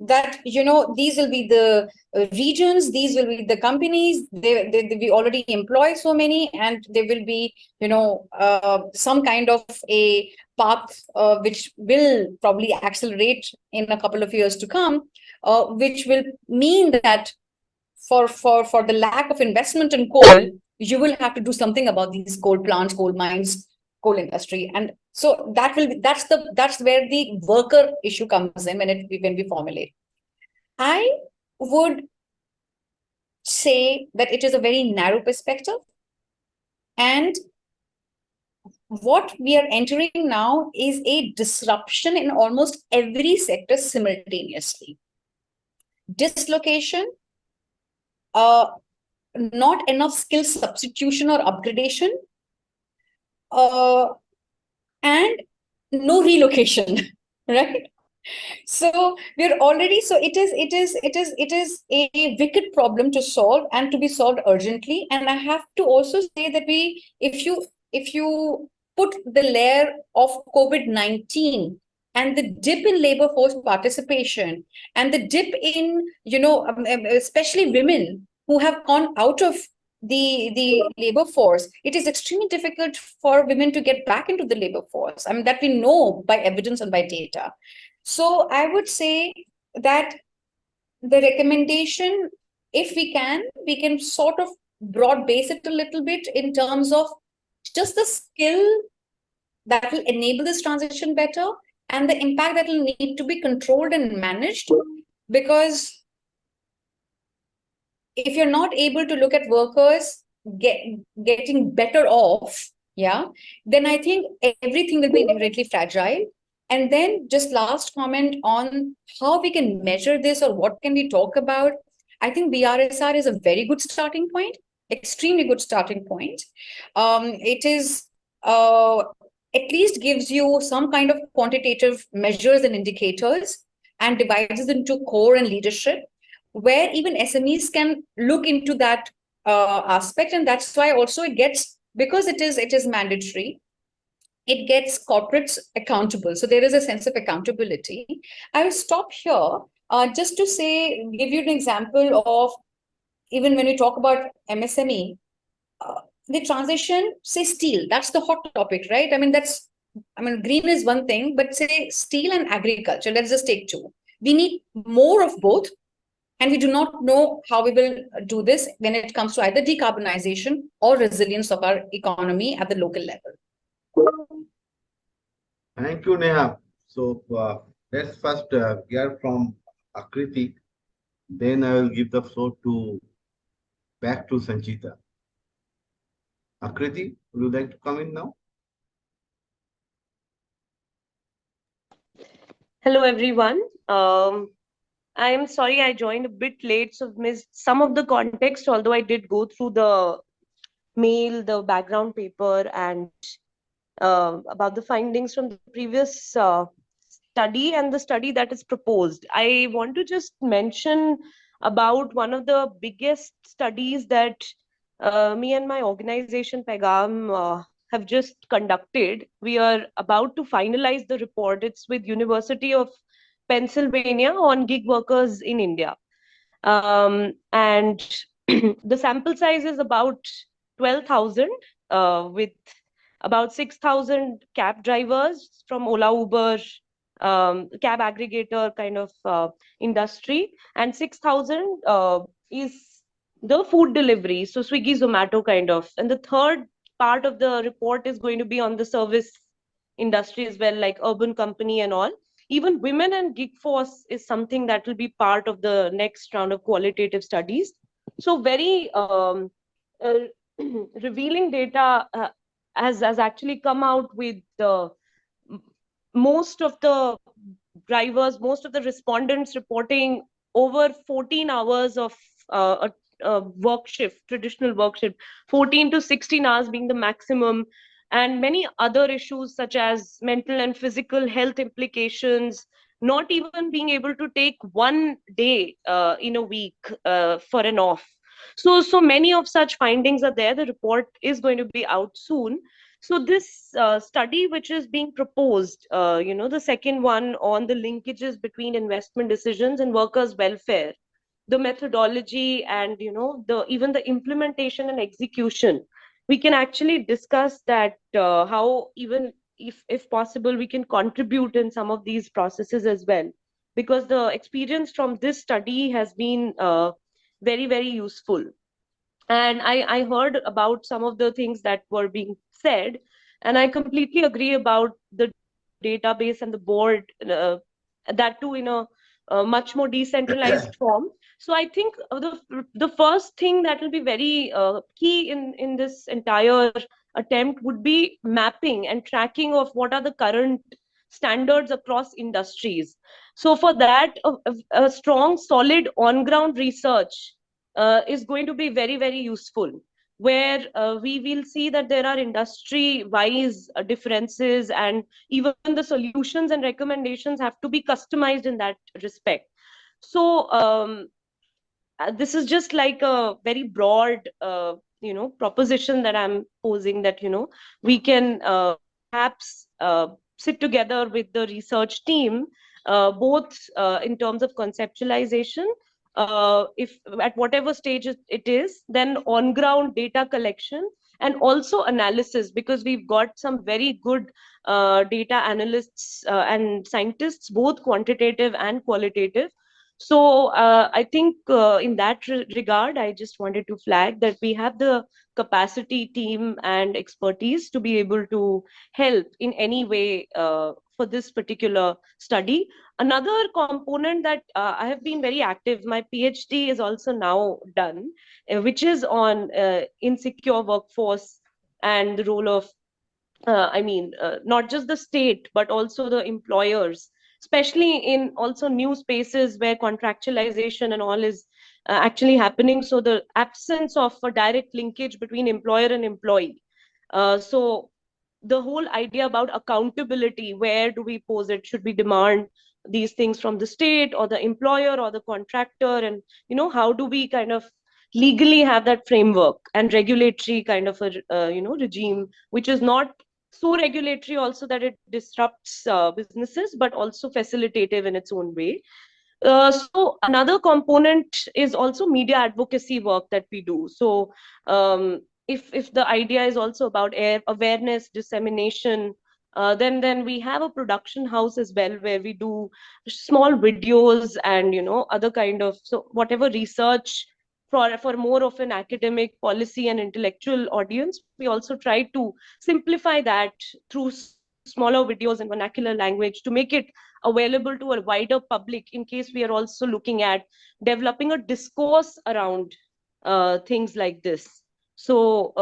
That, these will be the regions, these will be the companies, we already employ so many, and there will be, some kind of a path which will probably accelerate in a couple of years to come, which will mean that for the lack of investment in coal, you will have to do something about these coal plants, coal mines, coal industry. And so that's where the worker issue comes in when we formulate. I would say that it is a very narrow perspective, and what we are entering now is a disruption in almost every sector simultaneously. Dislocation, not enough skill substitution or upgradation, and no relocation, right? So we're already, so it is a wicked problem to solve and to be solved urgently. And I have to also say that if you put the layer of COVID-19 and the dip in labor force participation and the dip in, especially women who have gone out of the labor force, it is extremely difficult for women to get back into the labor force. I mean, that we know by evidence and by data. So I would say that the recommendation, if we can sort of broad base it a little bit in terms of just the skill that will enable this transition better and the impact that will need to be controlled and managed. Because if you're not able to look at workers getting better off, then I think everything will be inherently fragile. And then just last comment on how we can measure this or what can we talk about. I think BRSR is a very good starting point, extremely good starting point. It is at least gives you some kind of quantitative measures and indicators and divides it into core and leadership, where even SMEs can look into that aspect. And that's why also it gets, because it is mandatory, it gets corporates accountable. So there is a sense of accountability. I will stop here just to say, give you an example of, even when we talk about MSME, the transition, say steel, that's the hot topic, right? I mean, green is one thing, but say steel and agriculture, let's just take two. We need more of both. And we do not know how we will do this when it comes to either decarbonization or resilience of our economy at the local level. Thank you, Neha. So let's first hear from Akriti. Then I will give the floor back to Sanchita. Akriti, would you like to come in now? Hello, everyone. I am sorry I joined a bit late, so missed some of the context, although I did go through the mail, the background paper, and about the findings from the previous study and the study that is proposed. I want to just mention about one of the biggest studies that me and my organization, PEGAM, have just conducted. We are about to finalize the report. It's with University of Pennsylvania on gig workers in India. And the sample size is about 12,000 with about 6,000 cab drivers from Ola, Uber, cab aggregator kind of industry, and 6,000 is the food delivery, so Swiggy, Zomato kind of. And the third part of the report is going to be on the service industry as well, like urban company and all. Even women and gig force is something that will be part of the next round of qualitative studies. So very revealing data has actually come out with most of the drivers, most of the respondents reporting over 14 hours of work shift, traditional work shift, 14 to 16 hours being the maximum, and many other issues such as mental and physical health implications, not even being able to take one day in a week for an off. So many of such findings are there. The report is going to be out soon. So this study which is being proposed, the second one on the linkages between investment decisions and workers' welfare, the methodology, and the even the implementation and execution, we can actually discuss that how, even if possible, we can contribute in some of these processes as well, because the experience from this study has been very, very useful. And I heard about some of the things that were being said, and I completely agree about the database and the board, that too in a much more decentralized form. So I think the first thing that will be very key in this entire attempt would be mapping and tracking of what are the current standards across industries. So for that, a strong, solid on-ground research is going to be very, very useful, where we will see that there are industry-wise differences, and even the solutions and recommendations have to be customized in that respect. So this is just like a very broad, proposition that I'm posing, that, we can perhaps sit together with the research team, both in terms of conceptualization, if at whatever stage it is, then on ground data collection and also analysis, because we've got some very good data analysts and scientists, both quantitative and qualitative. So I think in that regard, I just wanted to flag that we have the capacity, team, and expertise to be able to help in any way for this particular study. Another component that I have been very active, my PhD is also now done, which is on insecure workforce and the role of, not just the state, but also the employers, especially in also new spaces where contractualization and all is actually happening. So the absence of a direct linkage between employer and employee. So the whole idea about accountability, where do we pose it? Should we demand these things from the state or the employer or the contractor? And, how do we kind of legally have that framework and regulatory kind of a, regime, which is not so regulatory also that it disrupts businesses, but also facilitative in its own way. So another component is also media advocacy work that we do. So if the idea is also about awareness, dissemination, then we have a production house as well, where we do small videos and other kind of, so whatever research for more of an academic, policy, and intellectual audience, we also try to simplify that through smaller videos in vernacular language to make it available to a wider public, in case we are also looking at developing a discourse around things like this. So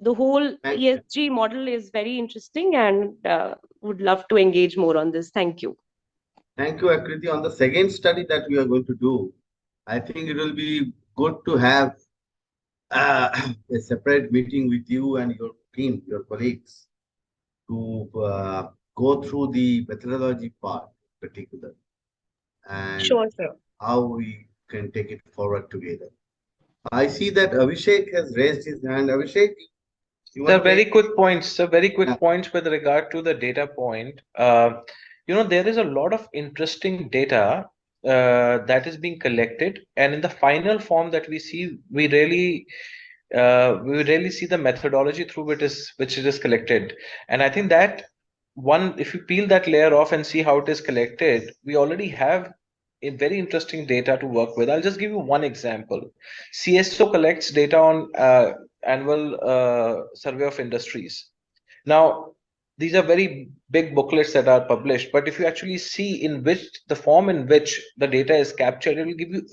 the whole ESG model is very interesting, and would love to engage more on this. Thank you. Thank you, Akriti. On the second study that we are going to do, I think it will be good to have a separate meeting with you and your team, your colleagues, to go through the methodology part in particular, and Sure, sir. how we can take it forward together. I see that Abhishek has raised his hand. Abhishek, you Sir, want to very make- quick points. So very quick Yeah. points with regard to the data point. There is a lot of interesting data that is being collected, and in the final form that we see, we really see the methodology through which it is collected. And I think that one, if you peel that layer off and see how it is collected, we already have a very interesting data to work with. I'll just give you one example. CSO collects data on annual survey of industries. Now, these are very big booklets that are published, but if you actually see in which the form in which the data is captured, it will give you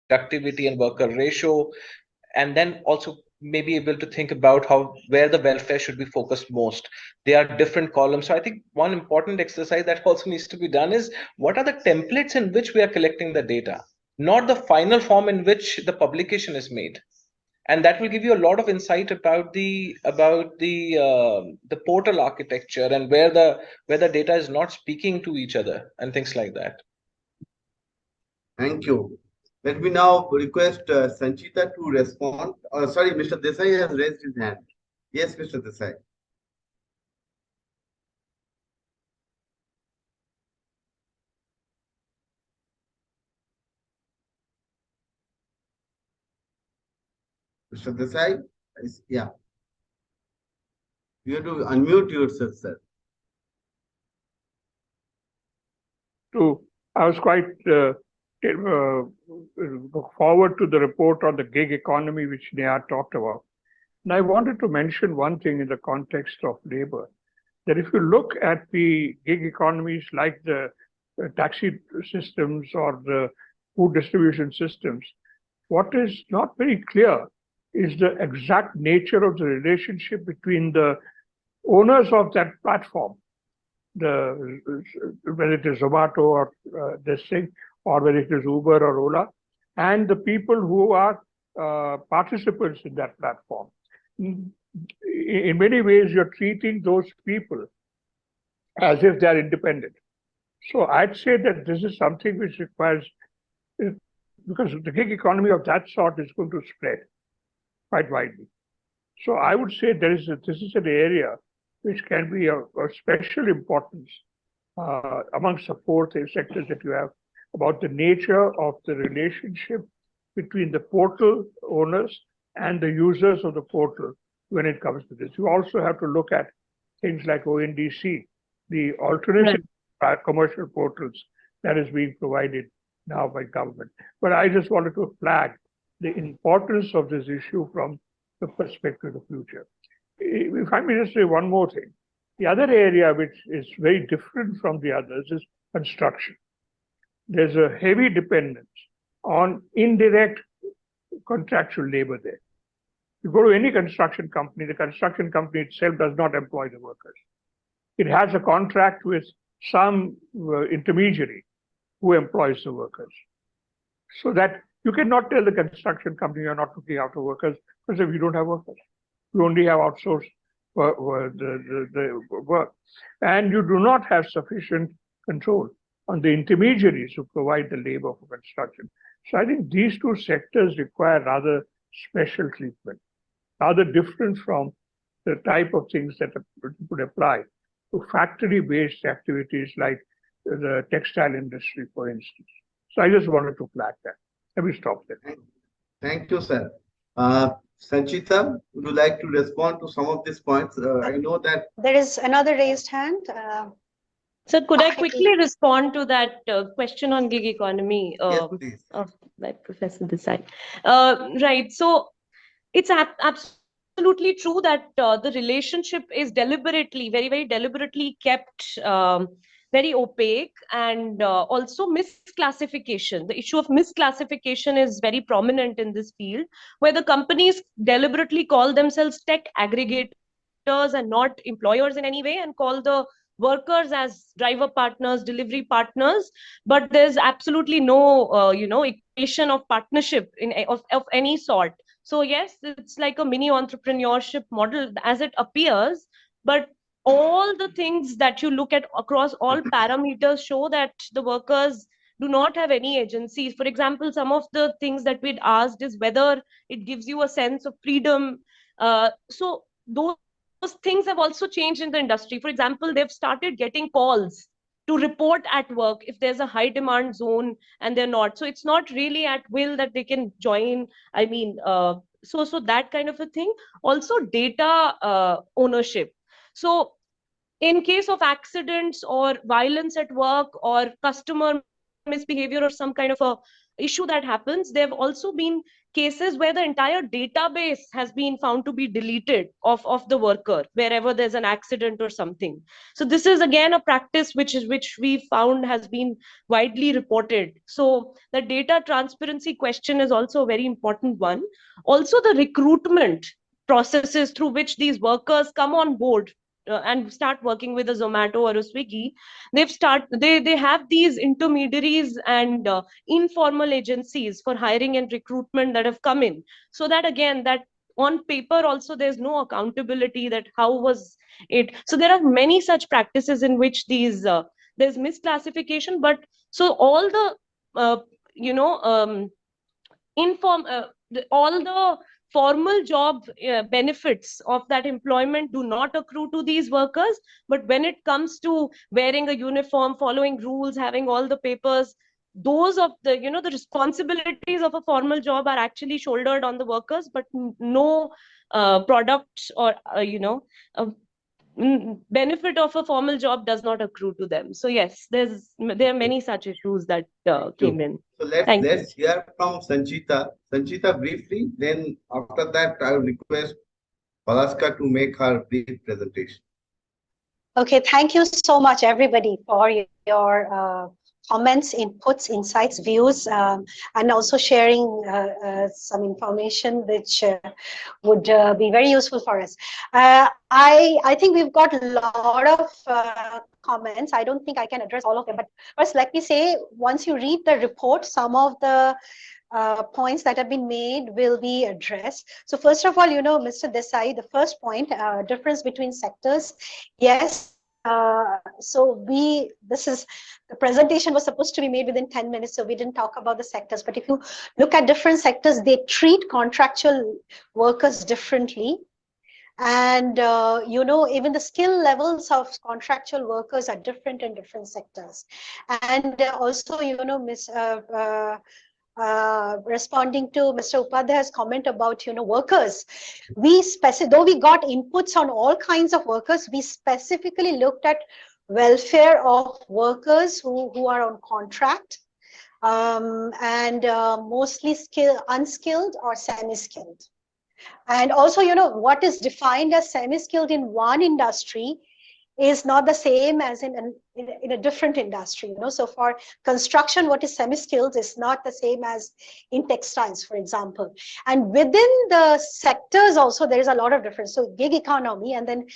productivity and worker ratio, and then also maybe able to think about where the welfare should be focused most. There are different columns. So I think one important exercise that also needs to be done is, what are the templates in which we are collecting the data, not the final form in which the publication is made. and that will give you a lot of insight about the portal architecture and where the data is not speaking to each other and things like that. Thank you. Let me now request Sanchita to respond. Sorry, Mr. Desai has raised his hand. Yes, Mr. Desai. Mr. Desai, yeah. You have to unmute yourself, sir. I was quite look forward to the report on the gig economy, which Neha talked about. And I wanted to mention one thing in the context of labor, that if you look at the gig economies like the taxi systems or the food distribution systems, what is not very clear is the exact nature of the relationship between the owners of that platform, whether it is Zomato or this thing, or whether it is Uber or Ola, and the people who are participants in that platform. In many ways, you're treating those people as if they're independent. So I'd say that this is something which requires, because the gig economy of that sort is going to spread quite widely. So I would say this is an area which can be of special importance amongst the four sectors that you have, about the nature of the relationship between the portal owners and the users of the portal when it comes to this. You also have to look at things like ONDC, the alternative commercial portals that is being provided now by government. But I just wanted to flag the importance of this issue from the perspective of the future. If I may just say one more thing, the other area which is very different from the others is construction. There's a heavy dependence on indirect contractual labor there. You go to any construction company, the construction company itself does not employ the workers. It has a contract with some intermediary who employs the workers. So that you cannot tell the construction company you're not looking after workers because if you don't have workers, you only have outsourced the work. And you do not have sufficient control on the intermediaries who provide the labor for construction. So I think these two sectors require rather special treatment, rather different from the type of things that would apply to factory-based activities like the textile industry, for instance. So I just wanted to flag that. Let me stop there. Thank you, sir. Sanchita, would you like to respond to some of these points? I know that there is another raised hand. So could I quickly respond to that question on gig economy by Professor Desai? Right. So it's absolutely true that the relationship is deliberately, very, very deliberately kept very opaque, and also misclassification. The issue of misclassification is very prominent in this field, where the companies deliberately call themselves tech aggregators and not employers in any way, and call the workers as driver partners, delivery partners, but there's absolutely no equation of partnership of any sort. So yes, it's like a mini entrepreneurship model as it appears, but all the things that you look at across all parameters show that the workers do not have any agency. For example, some of the things that we'd asked is whether it gives you a sense of freedom. So those things have also changed in the industry. For example, they've started getting calls to report at work if there's a high demand zone and they're not. So it's not really at will that they can join. I mean, so that kind of a thing. Also data ownership. So in case of accidents or violence at work or customer misbehavior or some kind of a issue that happens, there have also been cases where the entire database has been found to be deleted of the worker wherever there's an accident or something. So this is again a practice which we found has been widely reported. So the data transparency question is also a very important one. Also the recruitment processes through which these workers come on board and start working with a Zomato or a Swiggy, they have these intermediaries and informal agencies for hiring and recruitment that have come in, so that again, that on paper also there's no accountability that how was it. So there are many such practices in which these there's misclassification. But so all the you know all the formal job benefits of that employment do not accrue to these workers, but when it comes to wearing a uniform, following rules, having all the papers, those of the the responsibilities of a formal job are actually shouldered on the workers, but no product or benefit of a formal job does not accrue to them. So yes, there are many such issues that came in. So Thank you. let's hear from Sanchita. Sanchita briefly, then after that I will request Palaska to make her brief presentation. Okay, thank you so much, everybody, for your comments, inputs, insights, views, and also sharing some information which would be very useful for us. I think we've got a lot of comments. I don't think I can address all of them, but first let me say, once you read the report, some of the points that have been made will be addressed. So first of all, Mr. Desai, the first point, difference between sectors. Yes. So the presentation was supposed to be made within 10 minutes, so we didn't talk about the sectors. But if you look at different sectors, they treat contractual workers differently. And, even the skill levels of contractual workers are different in different sectors. And also, responding to Mr. Upadhyay's comment about, workers, though we got inputs on all kinds of workers, we specifically looked at welfare of workers who are on contract, and mostly unskilled or semi-skilled. And also, what is defined as semi-skilled in one industry is not the same as in a different industry. So for construction, what is semi-skilled is not the same as in textiles, for example. And within the sectors also, there is a lot of difference. So gig economy, and then,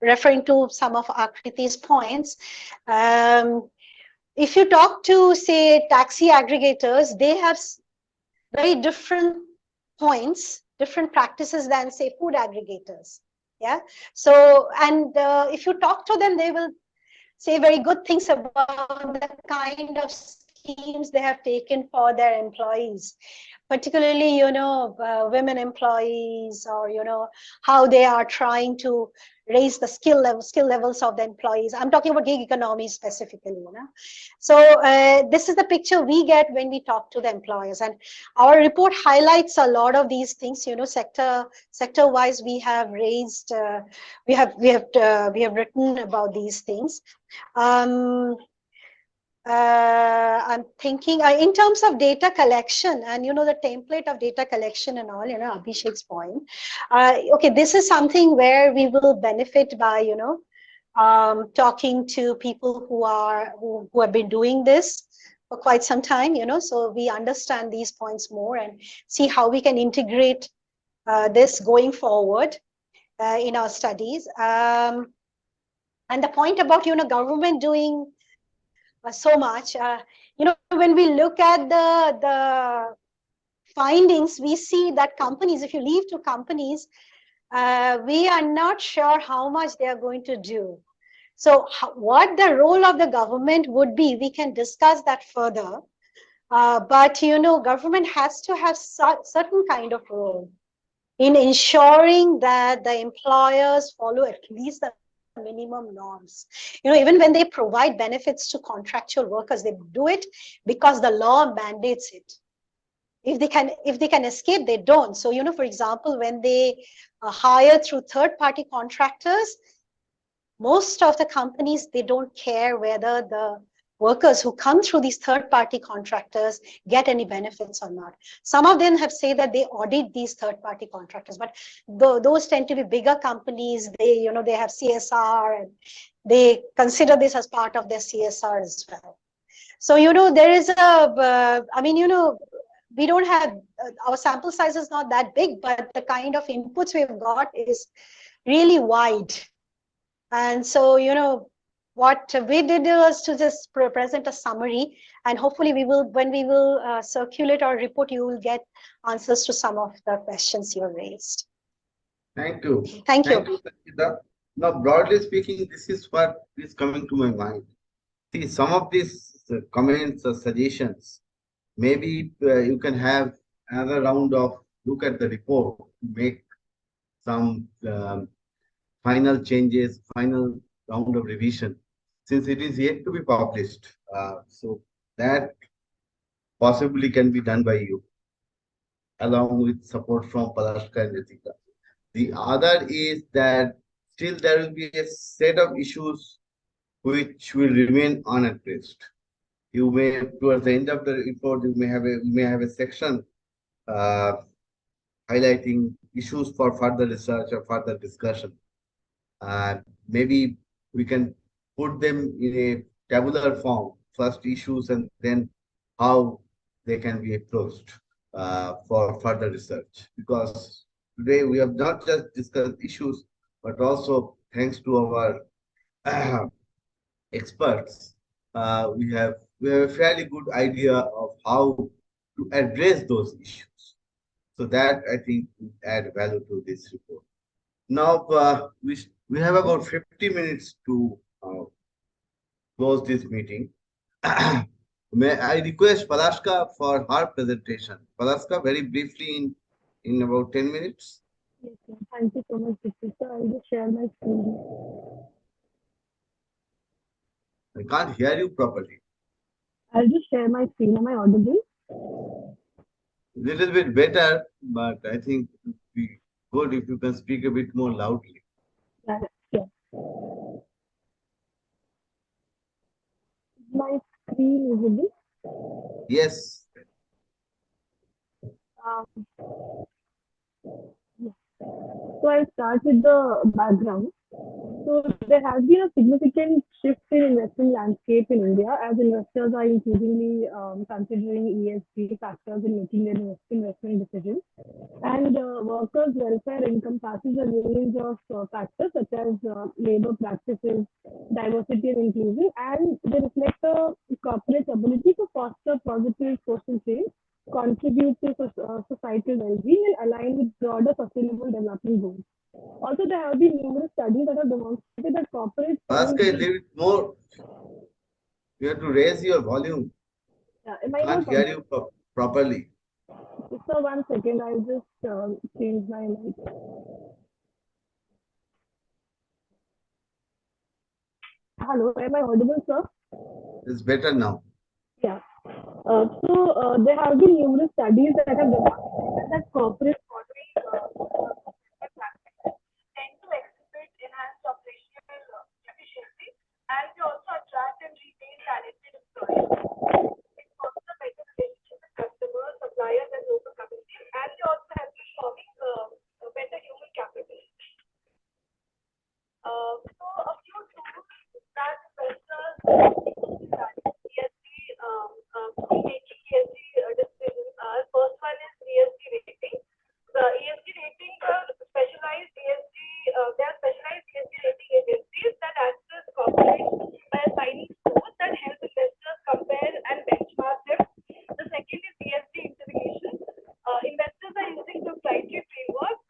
referring to some of Akriti's points, if you talk to, say, taxi aggregators, they have very different points, different practices than, say, food aggregators. Yeah. So, and if you talk to them, they will say very good things about the kind of schemes they have taken for their employees, particularly, women employees, or, how they are trying to raise the skill levels of the employees. I'm talking about gig economy specifically, So this is the picture we get when we talk to the employers, and our report highlights a lot of these things. Sector wise, we have raised, we have written about these things. I'm thinking in terms of data collection and, the template of data collection and all, Abhishek's point. Okay, this is something where we will benefit by, talking to people who have been doing this for quite some time, so we understand these points more and see how we can integrate this going forward in our studies. And the point about, government doing so much, when we look at the findings, we see that companies, if you leave to companies, we are not sure how much they are going to do. So what the role of the government would be, we can discuss that further. But, government has to have certain kind of role in ensuring that the employers follow at least the minimum norms. Even when they provide benefits to contractual workers, they do it because the law mandates it. If they can escape, they don't. So, for example, when they hire through third-party contractors, most of the companies, they don't care whether the workers who come through these third-party contractors get any benefits or not. Some of them have said that they audit these third-party contractors, but those tend to be bigger companies. They have CSR, and they consider this as part of their CSR as well. So, there is we don't have, our sample size is not that big, but the kind of inputs we've got is, really wide. And so, what we did was to just present a summary, and hopefully when we will circulate our report, you will get answers to some of the questions you raised. Thank you. Thank you. Thank you, Sangeeta. Now, broadly speaking, this is what is coming to my mind. See, some of these comments or suggestions, maybe you can have another round of look at the report to make some final changes, final round of revision, since it is yet to be published. So that possibly can be done by you, along with support from Palashka and Ritika. The other is that still there will be a set of issues which will remain unaddressed. You may, towards the end of the report, you may have a section uh, highlighting issues for further research or further discussion. Maybe we can put them in a tabular form, first issues and then how they can be approached for further research. Because today we have not just discussed issues, but also thanks to our experts, we have a fairly good idea of how to address those issues. So that I think will add value to this report. Now we have about 50 minutes to close this meeting. May I request Palashka for her presentation? Palashka, very briefly in about 10 minutes. Yes, sir. Thank you so much, Sir. I'll just share my screen. I can't hear you properly. I'll just share my screen. Am I audible? Little bit better, but I think it would be good if you can speak a bit more loudly. Yeah. My screen visible? Yes. Yes. So I'll start with the background. So there has been a significant shift in investment landscape in India as investors are increasingly considering ESG factors in making their investment decisions. And workers' welfare encompasses a range of factors such as labor practices, diversity and inclusion, and they reflect a corporate's ability to foster positive social change, contribute to societal well-being, and align with broader sustainable development goals. Also, there have been numerous studies that have demonstrated that corporate Ask a little bit more. You have to raise your volume. am I Can't not hear you properly. So 1 second, I'll just change my mic. Hello, am I audible, sir? It's better now. Yeah. So there have been numerous studies that have demonstrated that corporate tend to exhibit enhanced operational efficiency, and they also attract and retain talented employees. It fosters a better relationship with customers, suppliers, and local communities, and they also help in forming a better human capital. So a few tools that investors making ESG decisions are: first one is ESG rating. The ESG rating specialized ESG, there are specialized ESG rating agencies that access corporates by assigning scores that help investors compare and benchmark them. The second is ESG integration. Investors are using the proprietary framework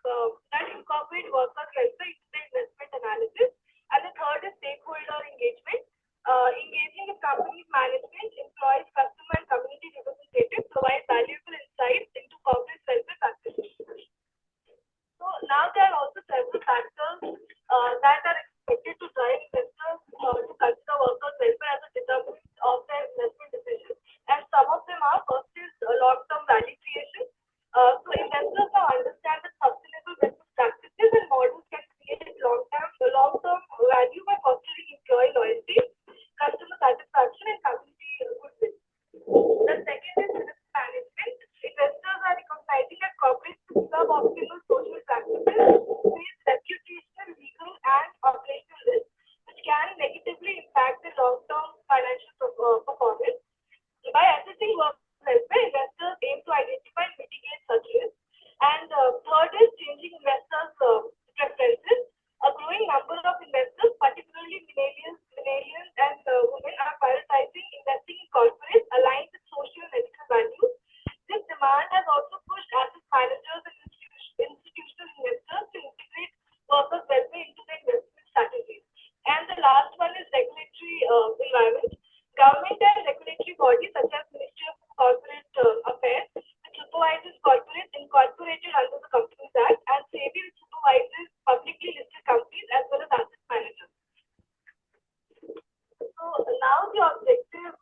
that incorporate workers' welfare into the investment analysis. And the third is stakeholder engagement. Engaging environment, government and regulatory bodies such as Ministry of Corporate Affairs, which supervises corporates incorporated under the Companies Act, and SEBI, which supervises publicly listed companies as well as asset managers. So now the objective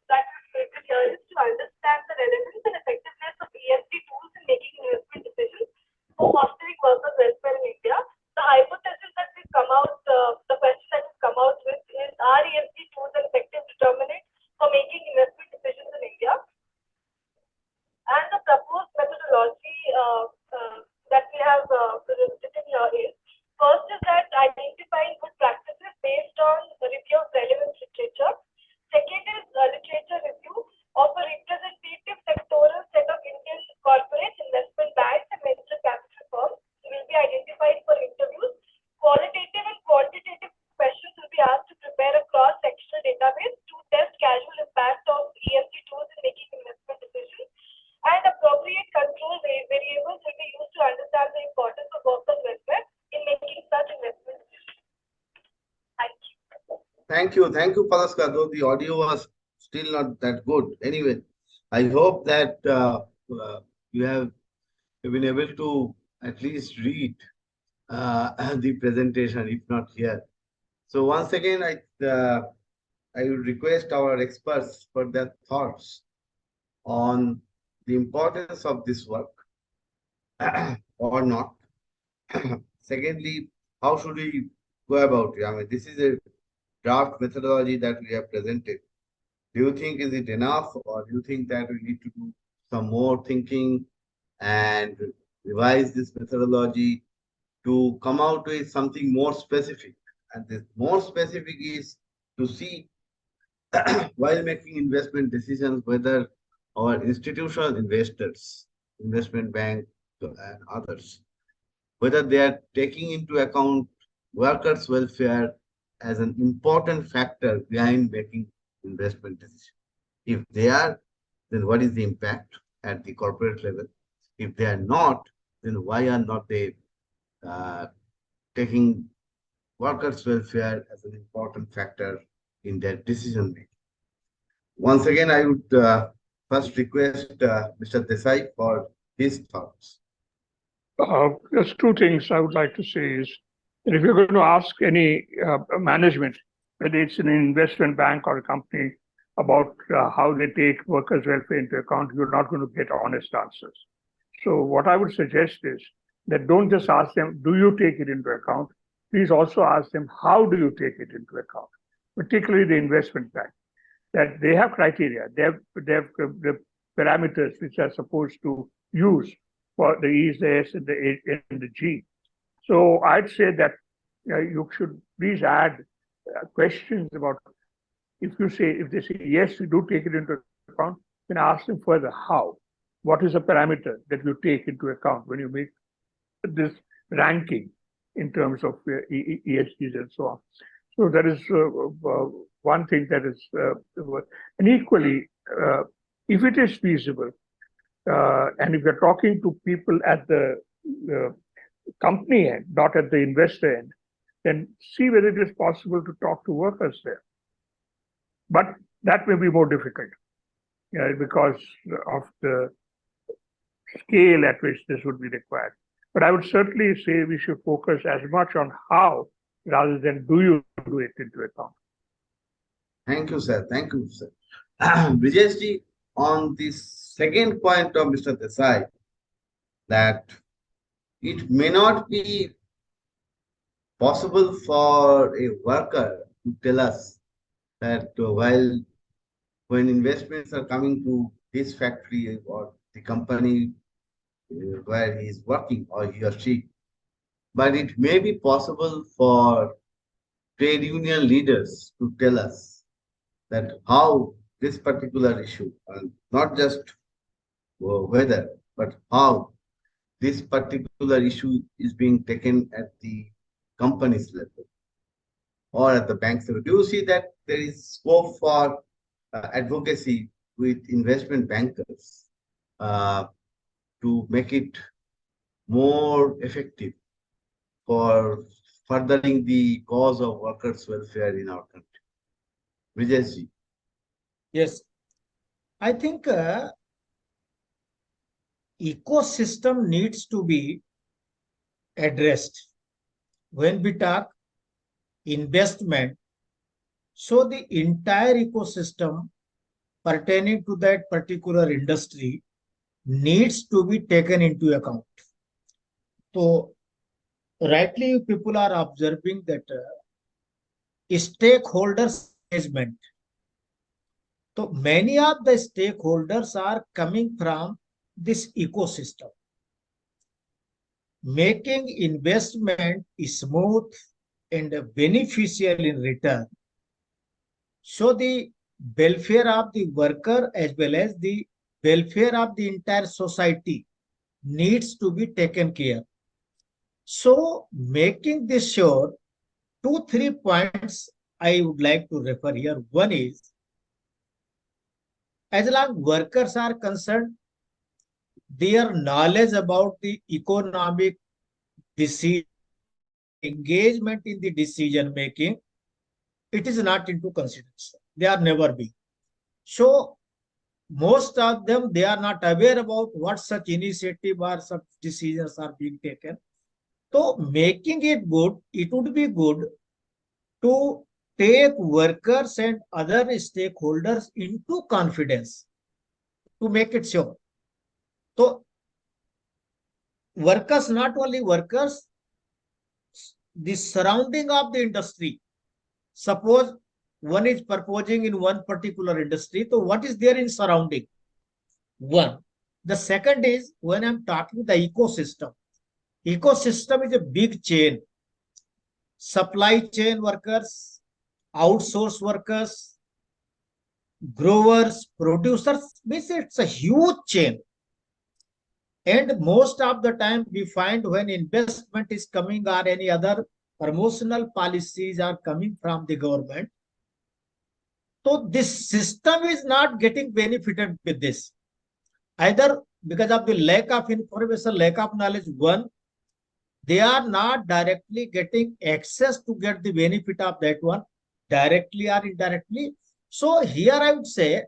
that we created here is to understand the relevance and effectiveness of ESG tools in making investment decisions for fostering workers' welfare in India. The hypothesis that we've come out, the question that we've come out with is, are ESG tools an effective determinant for making investment decisions in India? And the proposed methodology that we have written here is, first is that identifying good practices based on the review of relevant literature. Second is literature review of a representative sectoral set of Indian corporates, investment banks, and venture capital firms will be identified for interviews. Qualitative and quantitative questions will be asked to prepare a cross-sectional database to test casual impact of ESG tools in making investment decisions. And appropriate control variables will be used to understand the importance of workers' welfare in making such investment decisions. Thank you. Thank you, Palaska. Though the audio was still not that good. Anyway, I hope that you have been able to at least read the presentation, if not here. So once again, I would request our experts for their thoughts on the importance of this work or not. Secondly, how should we go about it? I mean, this is a draft methodology that we have presented. Do you think is it enough, or do you think that we need to do some more thinking and revise this methodology to come out with something more specific? And this more specific is to see while making investment decisions whether our institutional investors, investment bank and others, whether they are taking into account workers' welfare as an important factor behind making investment decisions. If they are, then what is the impact at the corporate level? If they are not, then why are not they taking workers' welfare as an important factor in their decision making? Once again, I would first request Mr. Desai for his thoughts. There's two things I would like to say is that if you're going to ask any management, whether it's an investment bank or a company, about how they take workers' welfare into account, you're not going to get honest answers. So what I would suggest is that don't just ask them, do you take it into account? Please also ask them, how do you take it into account? Particularly the investment bank, that they have criteria, they have the parameters which are supposed to use for the E, the S, and the A, and the G. So I'd say that you should please add questions about, if they say yes, you do take it into account, then ask them further how. What is the parameter that you take into account when you make this ranking in terms of ESGs and so on? So that is one thing that is, and equally, if it is feasible, and if you're talking to people at the company end, not at the investor end, then see whether it is possible to talk to workers there. But that may be more difficult because of the scale at which this would be required. But I would certainly say we should focus as much on how rather than do you do it into account. Thank you, sir. Thank you, sir. Vijayji, on this second point of Mr. Desai, that it may not be possible for a worker to tell us that when investments are coming to his factory or the company where he is working, or he or she, but it may be possible for trade union leaders to tell us that how this particular issue, and not just whether, but how this particular issue is being taken at the company's level or at the bank's level. Do you see that there is scope for advocacy with investment bankers to make it more effective for furthering the cause of workers' welfare in our country? Vijayji. Yes, I think ecosystem needs to be addressed. When we talk investment, so the entire ecosystem pertaining to that particular industry needs to be taken into account. So rightly people are observing that stakeholders engagement. So many of the stakeholders are coming from this ecosystem, making investment smooth and beneficial in return. So the welfare of the worker as well as the welfare of the entire society needs to be taken care. So making this sure, 2-3 points I would like to refer here. One is, as long as workers are concerned, their knowledge about the economic decision, engagement in the decision making, it is not into consideration. They are never be. So most of them, they are not aware about what such initiative or such decisions are being taken. So making it good, it would be good to take workers and other stakeholders into confidence to make it sure. So workers, not only workers, the surrounding of the industry. Suppose one is proposing in one particular industry, so what is there in surrounding? One. The second is, when I'm talking the ecosystem. Ecosystem is a big chain. Supply chain workers, outsource workers, growers, producers, means it's a huge chain. And most of the time we find when investment is coming or any other promotional policies are coming from the government, so this system is not getting benefited with this. Either because of the lack of information, lack of knowledge, one, they are not directly getting access to get the benefit of that one, directly or indirectly. So here I would say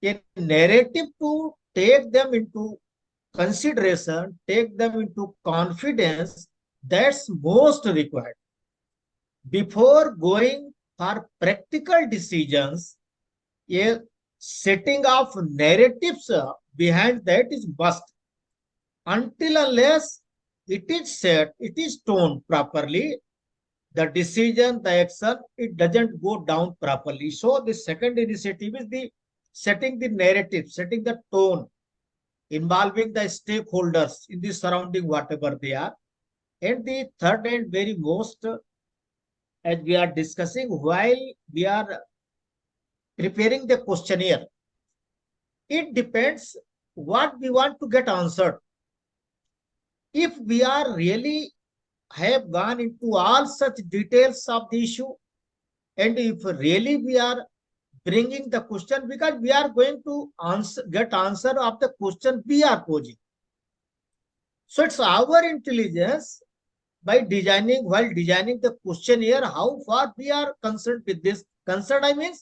a narrative to take them into consideration, take them into confidence, that's most required. Before going for practical decisions, a setting of narratives behind that is must. Until unless it is set, it is toned properly, the decision, the action, it doesn't go down properly. So the second initiative is the setting the narrative, setting the tone, involving the stakeholders in the surrounding, whatever they are. And the third and very most, as we are discussing, while we are preparing the questionnaire, it depends what we want to get answered. If we are really have gone into all such details of the issue, and if really we are bringing the question, because we are going to get answer of the question we are posing. So it's our intelligence by designing, while designing the questionnaire, how far we are concerned with this. Concerned, I mean,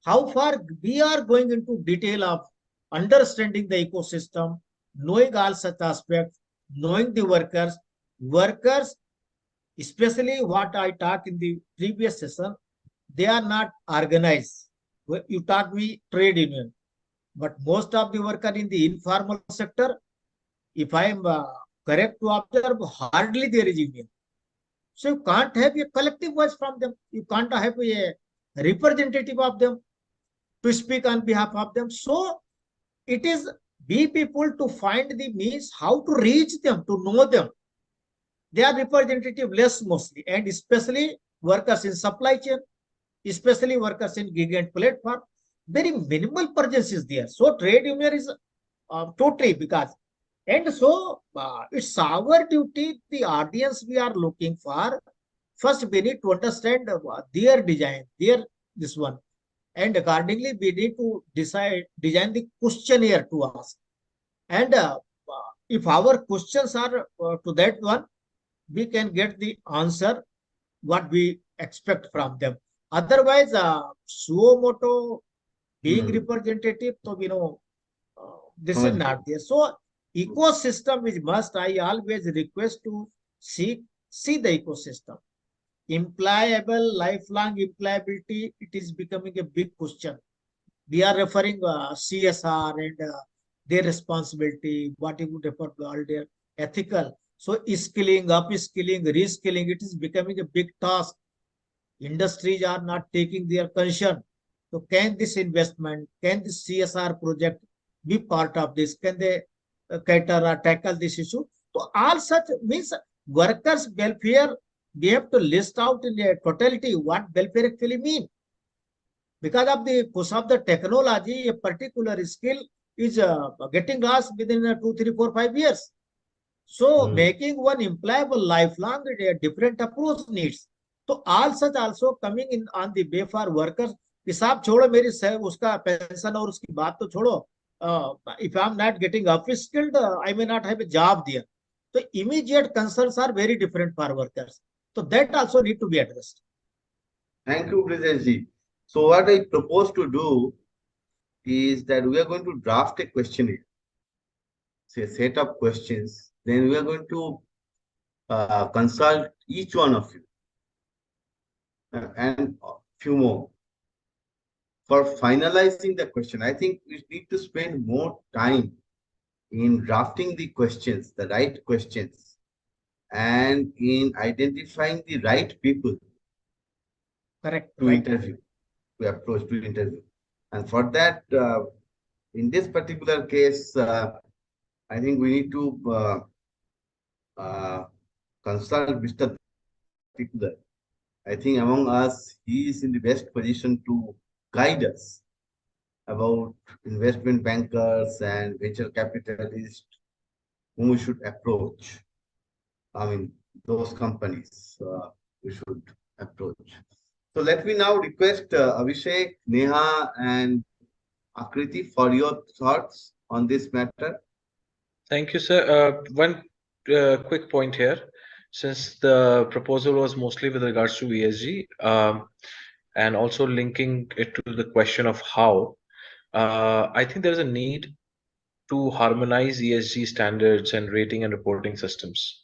how far we are going into detail of understanding the ecosystem, knowing all such aspects, knowing the workers, especially what I talked in the previous session, they are not organized. You taught me trade union, but most of the workers in the informal sector, if I am correct to observe, hardly there is union. So you can't have a collective voice from them. You can't have a representative of them to speak on behalf of them. So it is we people to find the means how to reach them, to know them. They are representative less mostly, and especially workers in supply chain, especially workers in gig and platform. Very minimal presence is there. So trade union is totally because, and so it's our duty, the audience we are looking for. First, we need to understand their design, their this one, and accordingly we need to design the questionnaire to ask. And if our questions are to that one, we can get the answer what we expect from them. Otherwise, suo moto being Hmm. representative, so this is Samajh not gaye. there. So ecosystem is must. I always request to see the ecosystem. Employable, lifelong employability, it is becoming a big question. We are referring CSR and their responsibility, what you would refer to all their ethical. So skilling, upskilling, reskilling, it is becoming a big task. Industries are not taking their concern. So can this investment, can this CSR project be part of this? Can they cater or tackle this issue? So all such means workers' welfare, we have to list out in a totality what welfare actually mean. Because of the push of the technology, a particular skill is getting lost within 2, 3, 4, 5 years. So Hmm. making one employable lifelong, a different approach needs. तो all such also coming in on the way for workers. कि साहब छोड़ो मेरी उसका pension और उसकी बात तो छोड़ो. If I'm not getting upskilled, I may not have a job there. So immediate concerns are very different for workers. So that also need to be addressed. Thank you, Brijesh ji. So what I propose to do is that we are going to draft a questionnaire, say a set of questions. Then we are going to consult each one of you and a few more for finalizing the question. I think we need to spend more time in drafting the questions, the right questions, and in identifying the right people Correct. to Right. interview, to approach to interview. And for that, in this particular case, I think we need to consult Mr. Particular. I think among us, he is in the best position to guide us about investment bankers and venture capitalists whom we should approach. I mean, those companies we should approach. So let me now request Abhishek, Neha, and Akriti for your thoughts on this matter. Thank you, sir. One quick point here. Since the proposal was mostly with regards to ESG, and also linking it to the question of how, I think there's a need to harmonize ESG standards and rating and reporting systems.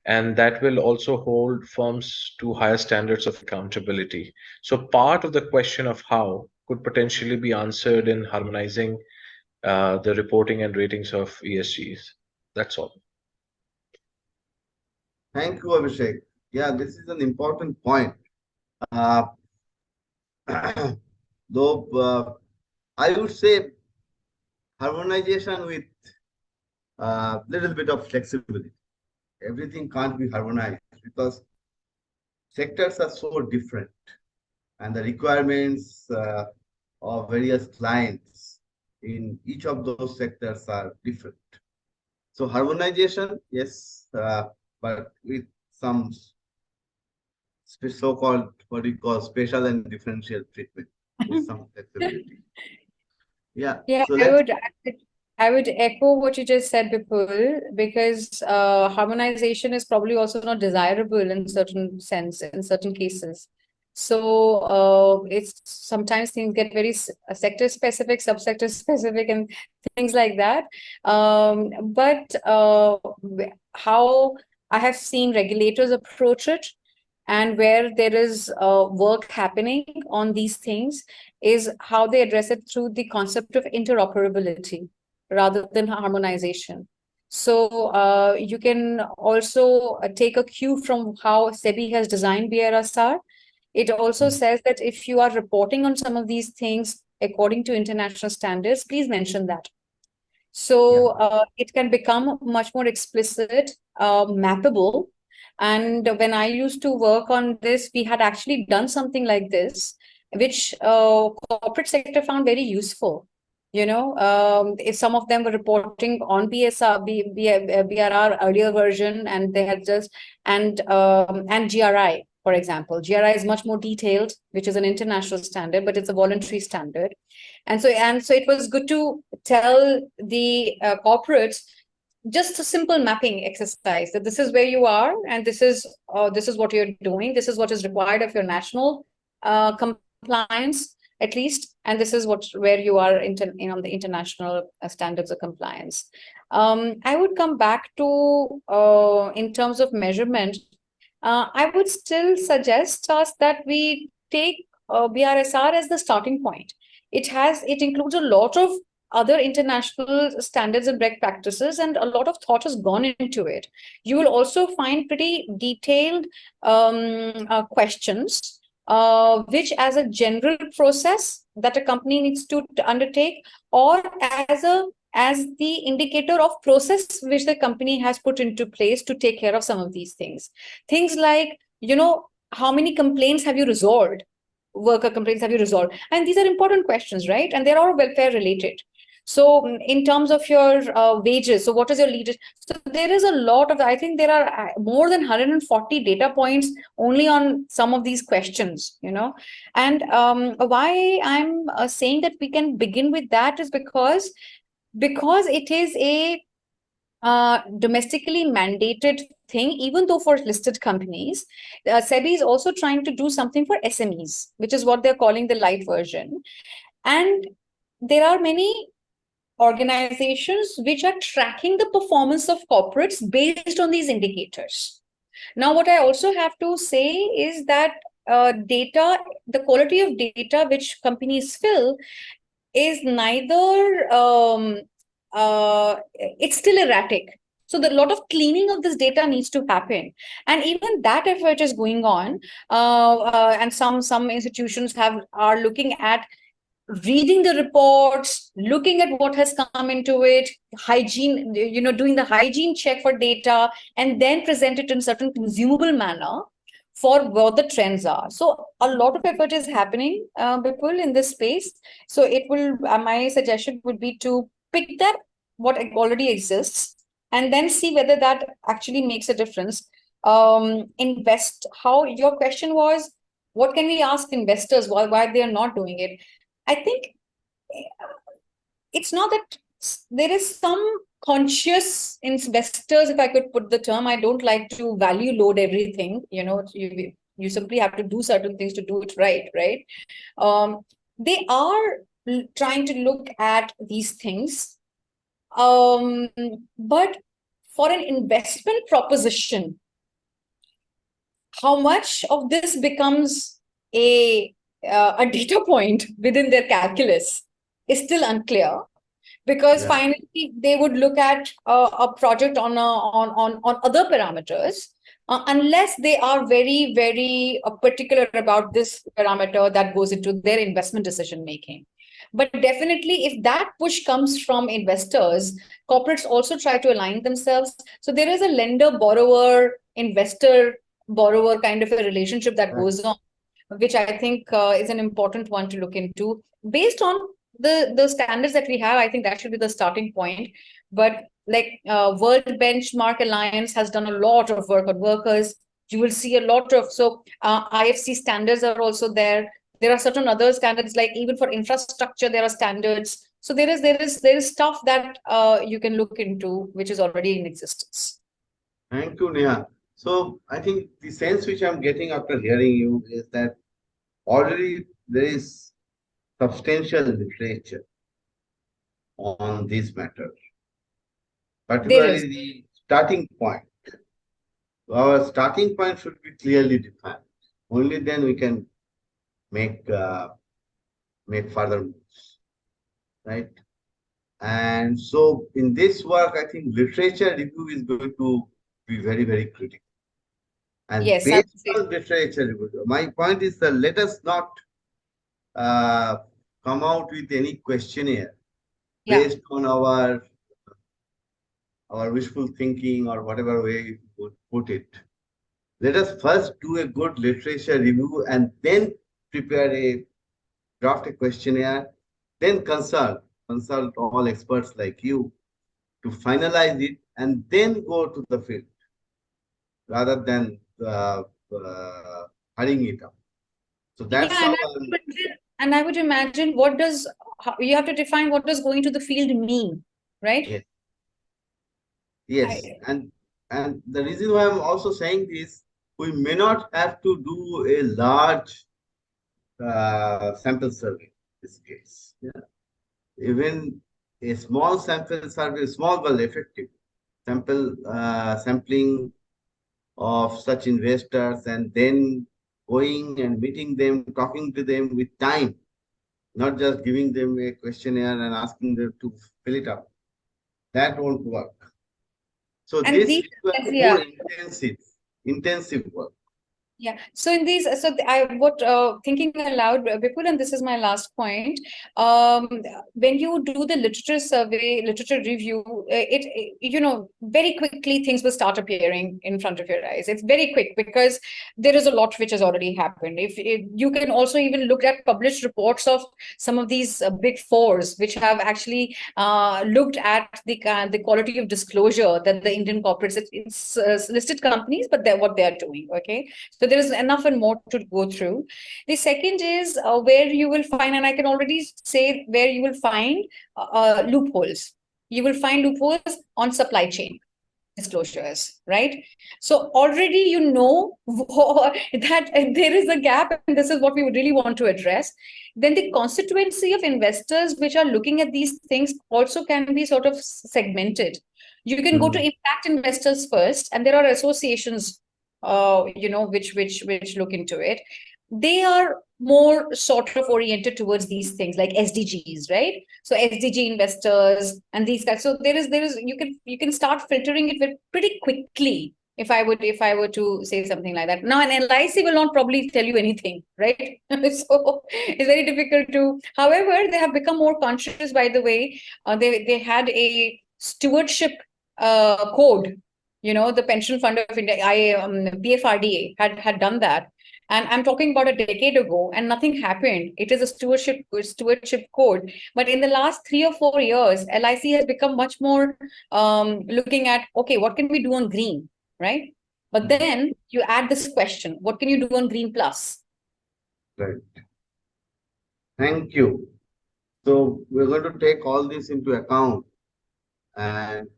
And that will also hold firms to higher standards of accountability. So part of the question of how could potentially be answered in harmonizing the reporting and ratings of ESGs. That's all. Thank you, Abhishek. Yeah, this is an important point. Uh, though I would say harmonization with a little bit of flexibility. Everything can't be harmonized because sectors are so different and the requirements of various clients in each of those sectors are different. So harmonization, yes, but with some so-called what we call special and differential treatment with some flexibility. Yeah. Yeah, So let's. I would echo what you just said, Bipul, because harmonization is probably also not desirable in certain sense, in certain cases. So it's sometimes things get very sector specific, subsector specific, and things like that. But how I have seen regulators approach it, and where there is work happening on these things, is how they address it through the concept of interoperability rather than harmonization. So you can also take a cue from how SEBI has designed BRSR. It also says that if you are reporting on some of these things according to international standards, please mention that. So it can become much more explicit, mappable. And when I used to work on this, we had actually done something like this, which corporate sector found very useful. If some of them were reporting on BRR earlier version, and they had just and GRI, for example. GRI is much more detailed, which is an international standard, but it's a voluntary standard. And so it was good to tell the corporates just a simple mapping exercise that this is where you are, and this is what you're doing. This is what is required of your national compliance at least, and this is where you are on the international standards of compliance. I would come back to in terms of measurement. I would still suggest us that we take BRSR as the starting point. It includes a lot of other international standards and best practices, and a lot of thought has gone into it. You will also find pretty detailed questions, which as a general process that a company needs to undertake, or as the indicator of process which the company has put into place to take care of some of these things. Things like, how many complaints have you resolved? Worker complaints have you resolved? And these are important questions, right? And they're all welfare related. So in terms of your wages, so what is your leadership? So there is a lot of, I think there are more than 140 data points only on some of these questions, And why I'm saying that we can begin with that is because it is a domestically mandated thing, even though for listed companies, SEBI is also trying to do something for SMEs, which is what they're calling the light version. And there are many organizations which are tracking the performance of corporates based on these indicators. Now, what I also have to say is that the quality of data which companies fill is neither, it's still erratic. So a lot of cleaning of this data needs to happen. And even that effort is going on. And some institutions are looking at reading the reports, looking at what has come into it, hygiene, doing the hygiene check for data, and then present it in certain consumable manner for what the trends are. So a lot of effort is happening, Bipul, in this space. So it will, my suggestion would be to pick that, what already exists, and then see whether that actually makes a difference. How your question was, what can we ask investors why they are not doing it? I think it's not that there is some conscious investors, if I could put the term. I don't like to value load everything. You simply have to do certain things to do it right? They are trying to look at these things. But for an investment proposition, how much of this becomes a data point within their calculus is still unclear, because finally they would look at a project on other parameters, unless they are very, very particular about this parameter that goes into their investment decision making. But definitely, if that push comes from investors, corporates also try to align themselves. So there is a lender, borrower, investor, borrower kind of a relationship that goes on, which I think is an important one to look into. Based on the standards that we have, I think that should be the starting point. But like World Benchmark Alliance has done a lot of work on workers. You will see a lot of, IFC standards are also there. There are certain other standards, like even for infrastructure, there are standards. So there is stuff that you can look into, which is already in existence. Thank you, Neha. So I think the sense which I'm getting after hearing you is that already there is substantial literature on this matter, particularly the starting point. Our starting point should be clearly defined. Only then we can make further moves, right? And so in this work, I think literature review is going to be very, very critical. And based on literature review, my point is that let us not come out with any questionnaire based on our wishful thinking or whatever way you would put it. Let us first do a good literature review and then draft a questionnaire, then consult all experts like you to finalize it, and then go to the field rather than hurrying it up. So that's how. And I would imagine, you have to define what does going to the field mean, right? Yes. And the reason why I'm also saying this, we may not have to do a large sample survey in this case. Yeah. Even a small sample survey, small but effective sampling of such investors, and then going and meeting them, talking to them with time, not just giving them a questionnaire and asking them to fill it up. That won't work. So And this these, is yeah. more intensive work. Yeah. So in these, so I what thinking aloud, Vipul, and this is my last point. When you do the literature survey, literature review, very quickly things will start appearing in front of your eyes. It's very quick because there is a lot which has already happened. If you can also even look at published reports of some of these big fours, which have actually looked at the quality of disclosure that the Indian corporates, it's listed companies, but they're what they're doing. Okay. So there is enough and more to go through. The second is where you will find, and I can already say where you will find loopholes. You will find loopholes on supply chain disclosures, right? So already you know that there is a gap and this is what we would really want to address. Then the constituency of investors which are looking at these things also can be sort of segmented. You can go to impact investors first, and there are associations which look into it. They are more sort of oriented towards these things like SDGs, right? So SDG investors and these guys. So there is you can start filtering it pretty quickly if I were to say something like that. Now, an LIC will not probably tell you anything, right? So it's very difficult to. However, they have become more conscious. By the way, they had a stewardship code. The Pension Fund of India, PFRDA had done that. And I'm talking about a decade ago, and nothing happened. It is a stewardship code. But in the last 3 or 4 years, LIC has become much more looking at, okay, what can we do on green, right? But then you add this question, what can you do on green plus? Right. Thank you. So we're going to take all this into account. And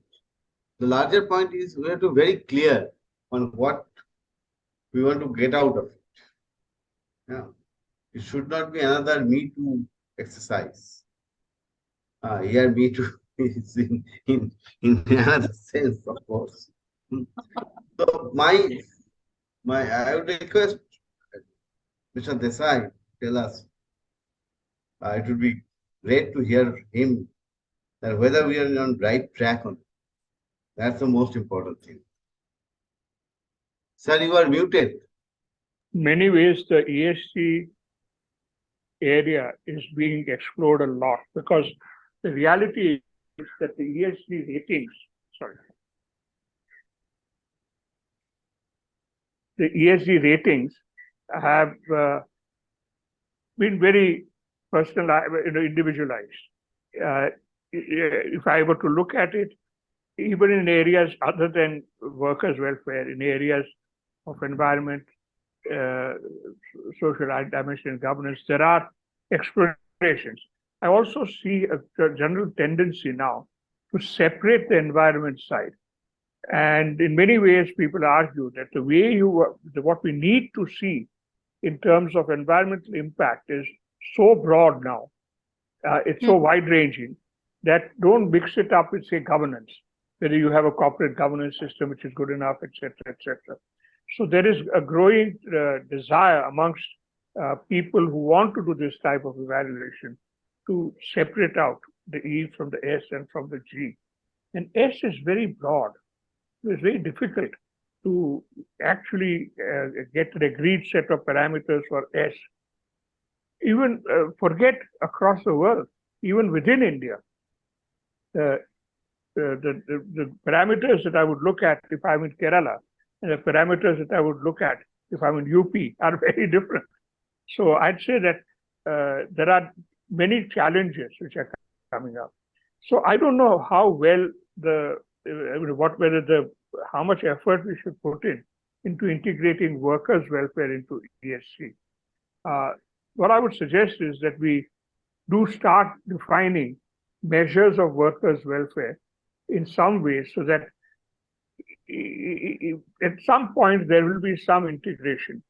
the larger point is we have to be very clear on what we want to get out of it. Yeah. It should not be another Me Too exercise. Here Me Too is in another sense, of course. So I would request Mr. Desai tell us. It would be great to hear him that whether we are on right track or not. That's the most important thing. Sir, you are muted. In many ways, the ESG area is being explored a lot because the reality is that the ESG ratings, the ESG ratings have been very personal, individualized. If I were to look at it, even in areas other than workers' welfare, in areas of environment, social dimension, governance, there are explorations. I also see a general tendency now to separate the environment side. And in many ways, people argue that the way what we need to see in terms of environmental impact is so broad now. It's so wide-ranging that don't mix it up with, say, governance, whether you have a corporate governance system which is good enough, etc., etc. So there is a growing desire amongst people who want to do this type of evaluation to separate out the E from the S and from the G. And S is very broad. It's very difficult to actually get an agreed set of parameters for S. Even forget across the world, even within India, the parameters that I would look at if I'm in Kerala and the parameters that I would look at if I'm in UP are very different. So I'd say that there are many challenges which are coming up. So I don't know how well how much effort we should put into integrating workers' welfare into ESG. What I would suggest is that we do start defining measures of workers' welfare in some ways so that at some point there will be some integration.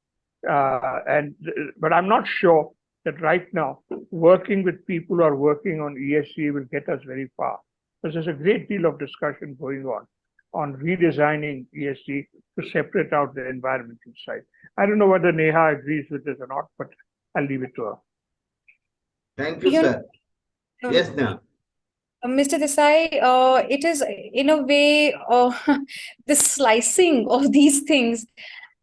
But I'm not sure that right now, working with people who are working on ESG will get us very far. Because there's a great deal of discussion going on redesigning ESG to separate out the environmental side. I don't know whether Neha agrees with this or not, but I'll leave it to her. Thank you, You know, sir. Yes, Neha. Mr. Desai, it is in a way the slicing of these things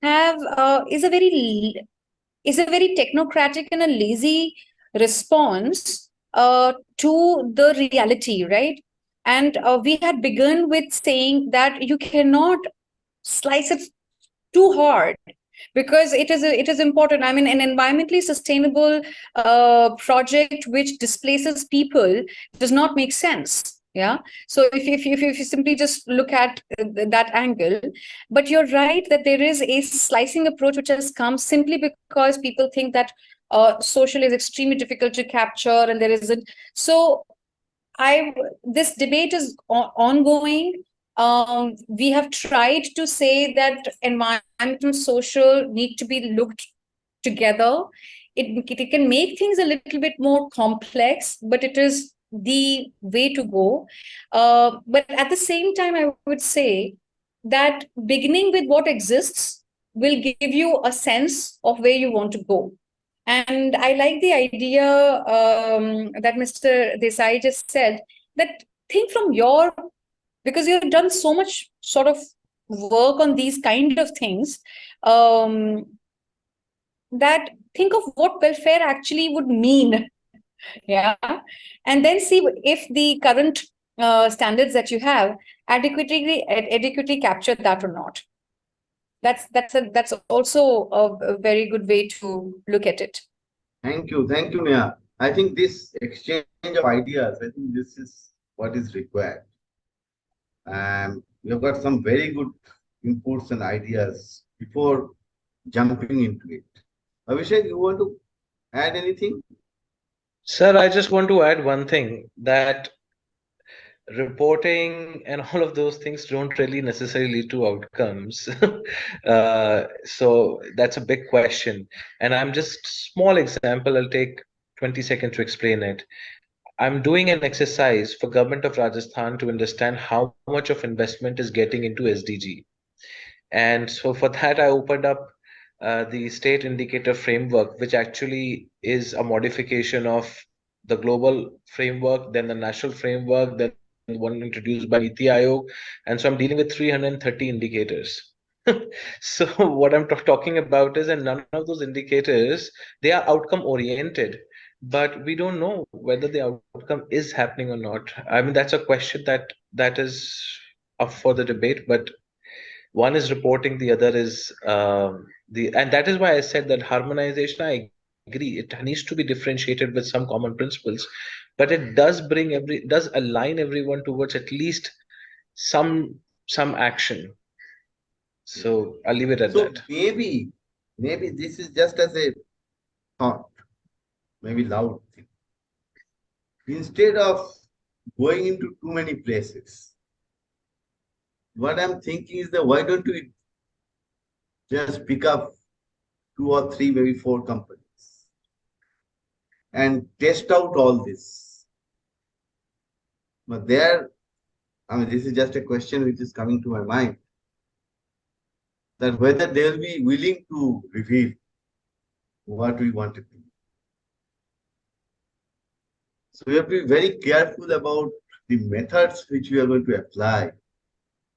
is a very technocratic and a lazy response to the reality, right? And we had begun with saying that you cannot slice it too hard because it is important. I mean, an environmentally sustainable project which displaces people does not make sense. Yeah. So if you simply just look at that angle, but you're right that there is a slicing approach which has come simply because people think that social is extremely difficult to capture and there isn't. So this debate is ongoing. We have tried to say that environment and social need to be looked together. It can make things a little bit more complex, but it is the way to go. But at the same time, I would say that beginning with what exists will give you a sense of where you want to go. And I like the idea that Mr. Desai just said, that think from because you've done so much sort of work on these kind of things, that think of what welfare actually would mean. Yeah. And then see if the current standards that you have adequately capture that or not. That's also a very good way to look at it. Thank you, Neha. I think this exchange of ideas, I think this is what is required. We've got some very good inputs and ideas before jumping into it. Abhishek, you want to add anything? Sir, I just want to add one thing, that reporting and all of those things don't really necessarily lead to outcomes. So that's a big question. And I'm just small example, I'll take 20 seconds to explain it. I'm doing an exercise for Government of Rajasthan to understand how much of investment is getting into SDG. And so for that, I opened up the state indicator framework, which actually is a modification of the global framework, then the national framework, then one introduced by NITI Aayog. And so I'm dealing with 330 indicators. So what I'm talking about is, and none of those indicators, they are outcome oriented, but we don't know whether the outcome is happening or not. I mean, that's a question that is up for the debate, but one is reporting, the other is and that is why I said that harmonization, I agree, it needs to be differentiated with some common principles, but it does does align everyone towards at least some action. So I'll leave it at that. Maybe this is just as a thought, maybe loud thing. Instead of going into too many places, what I'm thinking is that why don't we just pick up 2 or 3, maybe 4 companies and test out all this? But I mean, this is just a question which is coming to my mind, that whether they'll be willing to reveal what we want to do. So we have to be very careful about the methods which we are going to apply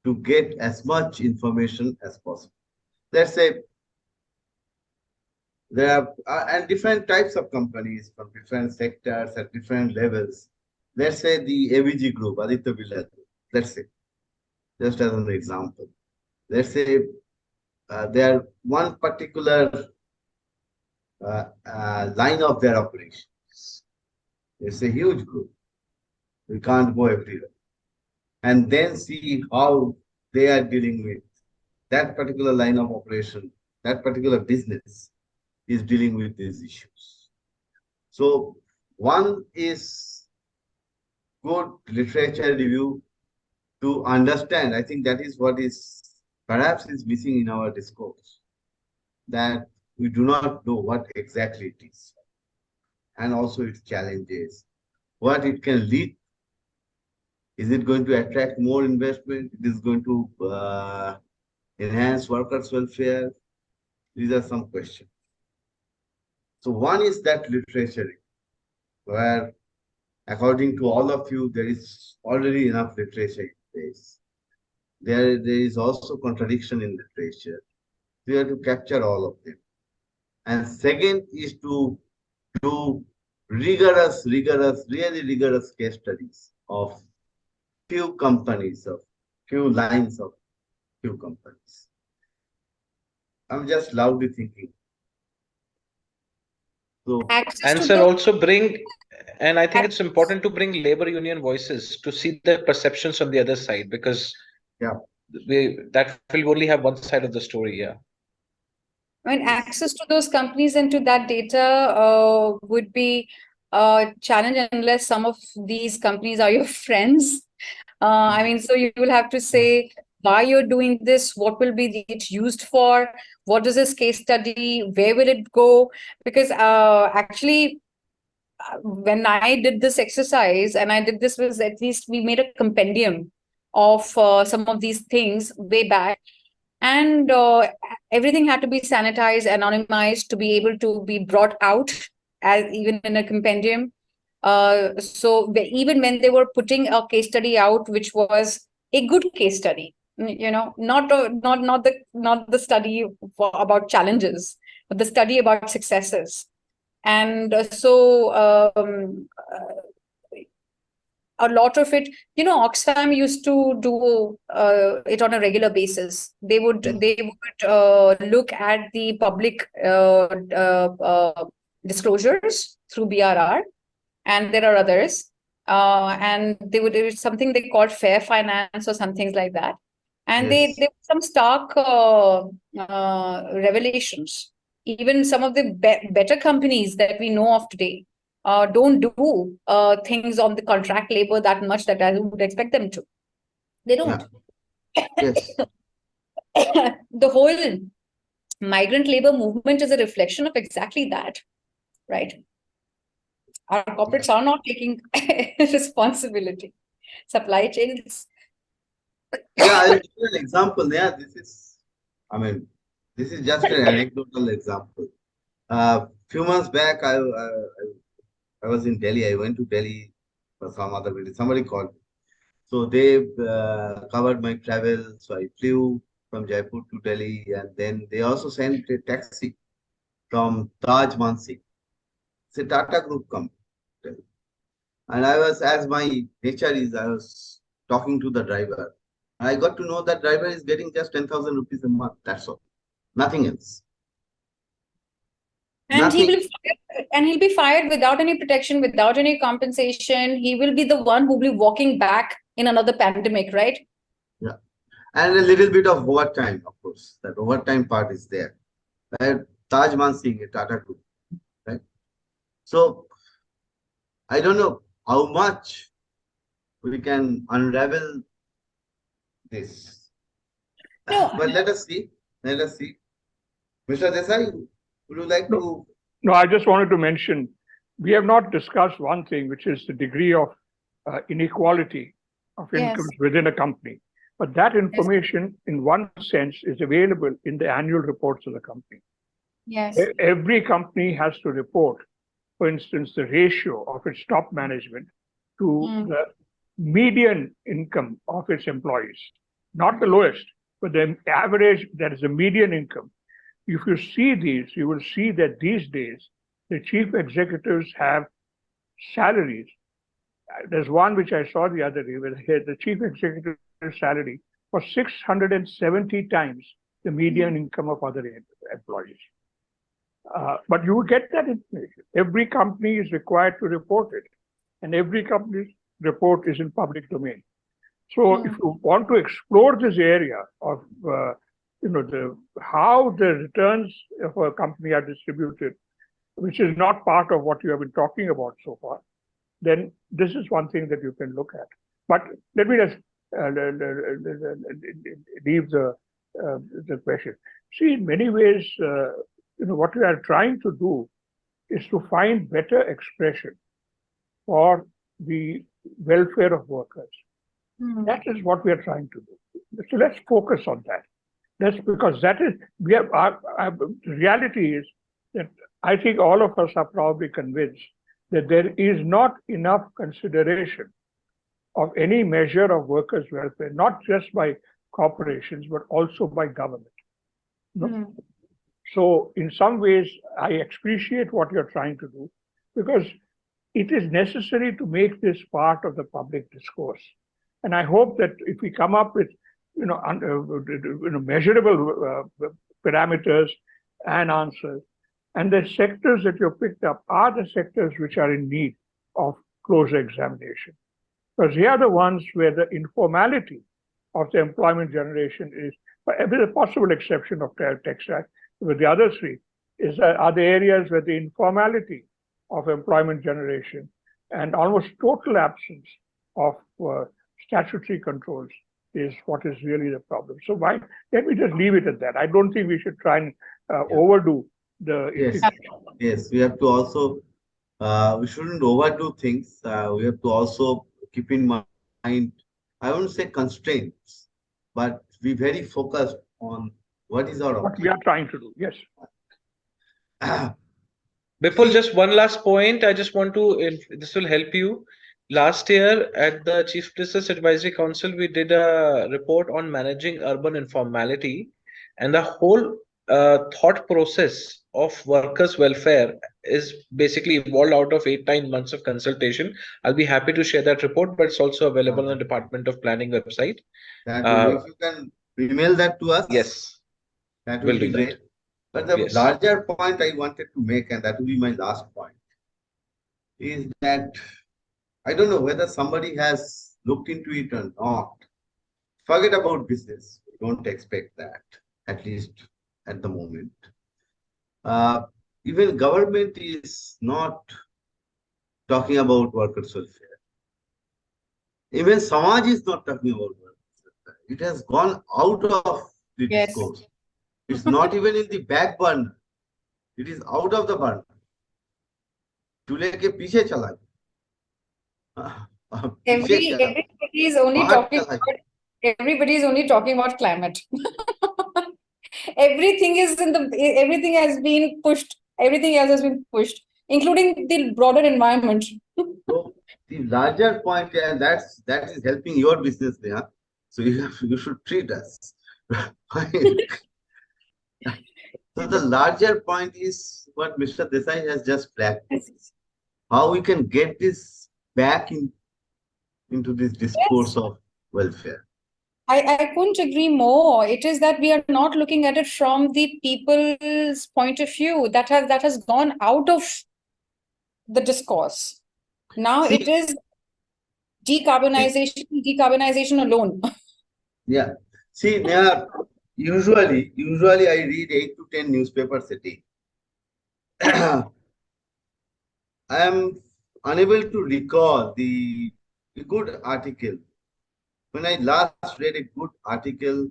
to get as much information as possible. Let's say there are and different types of companies from different sectors at different levels. Let's say the ABG Group, Aditya Birla Group, let's say, just as an example. Let's say they are one particular line of their operations. It's a huge group. We can't go everywhere. And then see how they are dealing with that particular line of operation, that particular business is dealing with these issues. So one is good literature review to understand. I think that is what is perhaps is missing in our discourse, that we do not know what exactly it is. and also its challenges, what it can lead. Is it going to attract more investment? It is going to enhance workers' welfare? These are some questions. So one is that literature, where according to all of you, there is already enough literature in place. There is also contradiction in literature. We have to capture all of them. And second is to do really rigorous case studies of few companies, of few lines of few companies. I'm just loudly thinking. So, Access And to sir, the also and I think it's important to bring labor union voices to see the perceptions on the other side, because yeah, that will only have one side of the story. Yeah. I mean, access to those companies and to that data would be a challenge unless some of these companies are your friends. I mean, so you will have to say why you're doing this, what will be it used for, what is this case study, where will it go? Because actually, when I did this exercise, and I did this was at least we made a compendium of some of these things way back, and everything had to be sanitized, anonymized to be able to be brought out as even in a compendium. So even when they were putting a case study out, which was a good case study, not the study about challenges, but the study about successes. And a lot of it, Oxfam used to do it on a regular basis. They would look at the public disclosures through BRR, and there are others. And there was something they called Fair Finance or some things like that. And yes. they some stark revelations. Even some of the better companies that we know of today don't do things on the contract labor that much that I would expect them to. They don't. Yeah. Yes. The whole migrant labor movement is a reflection of exactly that, right? Our corporates are not taking responsibility. Supply chains. Yeah, I'll give you an example. Yeah, this is just an anecdotal example. Few months back, I was in Delhi. I went to Delhi for some other meeting. Somebody called me. So they covered my travel. So I flew from Jaipur to Delhi, and then they also sent a taxi from Taj Mansingh. It's a Tata Group company. And I was, as my nature is, I was talking to the driver. I got to know that driver is getting just 10,000 rupees a month. That's all. Nothing else. And Nothing. he'll be fired without any protection, without any compensation. He will be the one who will be walking back in another pandemic, right? Yeah. And a little bit of overtime, of course. That overtime part is there. Taj Mansingh, a Tata Group. Right? So I don't know how much we can unravel this. No. But let us see. Let us see. Mr. Desai, would you like to? No, I just wanted to mention, we have not discussed one thing, which is the degree of inequality of incomes within a company. But that information, in one sense, is available in the annual reports of the company. Yes. Every company has to report, for instance, the ratio of its top management to the median income of its employees, not the lowest, but the average, that is the median income. If you see these, you will see that these days, the chief executives have salaries. There's one which I saw the other day, where the chief executive salary was 670 times the median income of other employees. But you will get that information. Every company is required to report it, and every company's report is in public domain. So if you want to explore this area of how the returns of a company are distributed, which is not part of what you have been talking about so far, then this is one thing that you can look at. But let me just leave the question. See, in many ways, what we are trying to do is to find better expression for the welfare of workers. That is what we are trying to do. So let's focus on that. That's because that is, we have, the reality is that I think all of us are probably convinced that there is not enough consideration of any measure of workers' welfare, not just by corporations, but also by government. No? So in some ways, I appreciate what you're trying to do, because it is necessary to make this part of the public discourse. And I hope that if we come up with measurable parameters and answers, and the sectors that you've picked up are the sectors which are in need of closer examination. Because they are the ones where the informality of the employment generation is, with a possible exception of textile, with the other three, are the areas where the informality of employment generation and almost total absence of statutory controls is what is really the problem. So let me just leave it at that. I don't think we should try and overdo the. Yes, we have to also, we shouldn't overdo things. We have to also keep in mind, I wouldn't say constraints, but be very focused on what is our what we are trying to do. Yes. Bipul, just one last point. I just want to, if this will help you. Last year at the Chief Minister's Advisory Council, we did a report on managing urban informality, and the whole thought process of workers' welfare is basically evolved out of 8-9 months of consultation. I'll be happy to share that report, but it's also available on the Department of Planning website. If you can email that to us, yes, that will be great. But the larger point I wanted to make, and that will be my last point, is that I don't know whether somebody has looked into it or not. Forget about business. Don't expect that, at least at the moment. Even government is not talking about workers' welfare. Even Samaj is not talking about workers' welfare. It has gone out of the discourse. It's not even in the back burner. It is out of the burner. चूल्हे के पीछे चला Everybody is only talking about, everybody is only talking about climate. Everything has been pushed. Everything else has been pushed, including the broader environment. So the larger point, and that is helping your business there. So you should treat us. So the larger point is what Mr. Desai has just flagged. How we can get this back into this discourse of welfare. I couldn't agree more. It is that we are not looking at it from the people's point of view. That has gone out of the discourse. Now it is decarbonization alone. Yeah. See, Neha, usually I read 8 to 10 newspapers a day. I am unable to recall the good article. When I last read a good article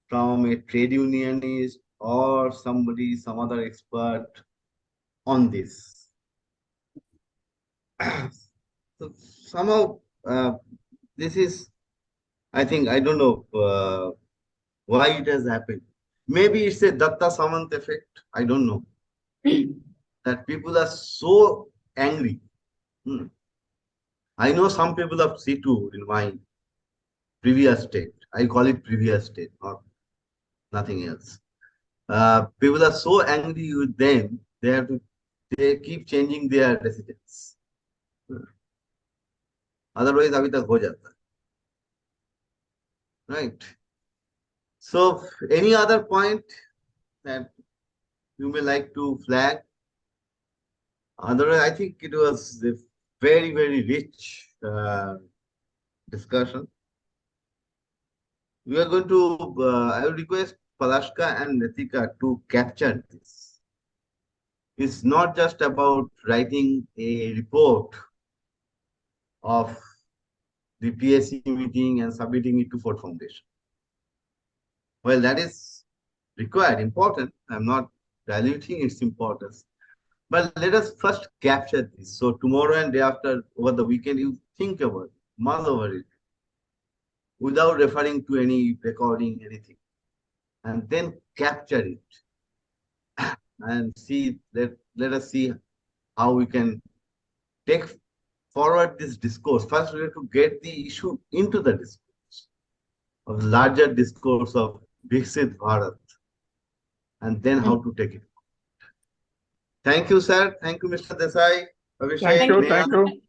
from a trade unionist or some other expert on this. So somehow this is, I don't know why it has happened. Maybe it's a Datta Samant effect. I don't know. That people are so angry. I know some people of C2 in my previous state. I call it previous state, nothing else. People are so angry with them, they keep changing their residence. Otherwise, abhi tak ho jata. Right. So, any other point that you may like to flag? Otherwise, I think it was a very, very rich discussion. We are going to, I will request Palashka and Nitika to capture this. It's not just about writing a report of the PSC meeting and submitting it to Ford Foundation. Well, that is required, important. I'm not diluting its importance. But let us first capture this. So tomorrow and day after, over the weekend, you think about it, mull over it, without referring to any recording, anything. And then capture it and see, let us see how we can take forward this discourse. First, we have to get the issue into the discourse, of larger discourse of Viksit Bharat, and then how to take it. Thank you, sir. Thank you, Mr. Desai. Abhishek, Thank you. Neha. Thank you.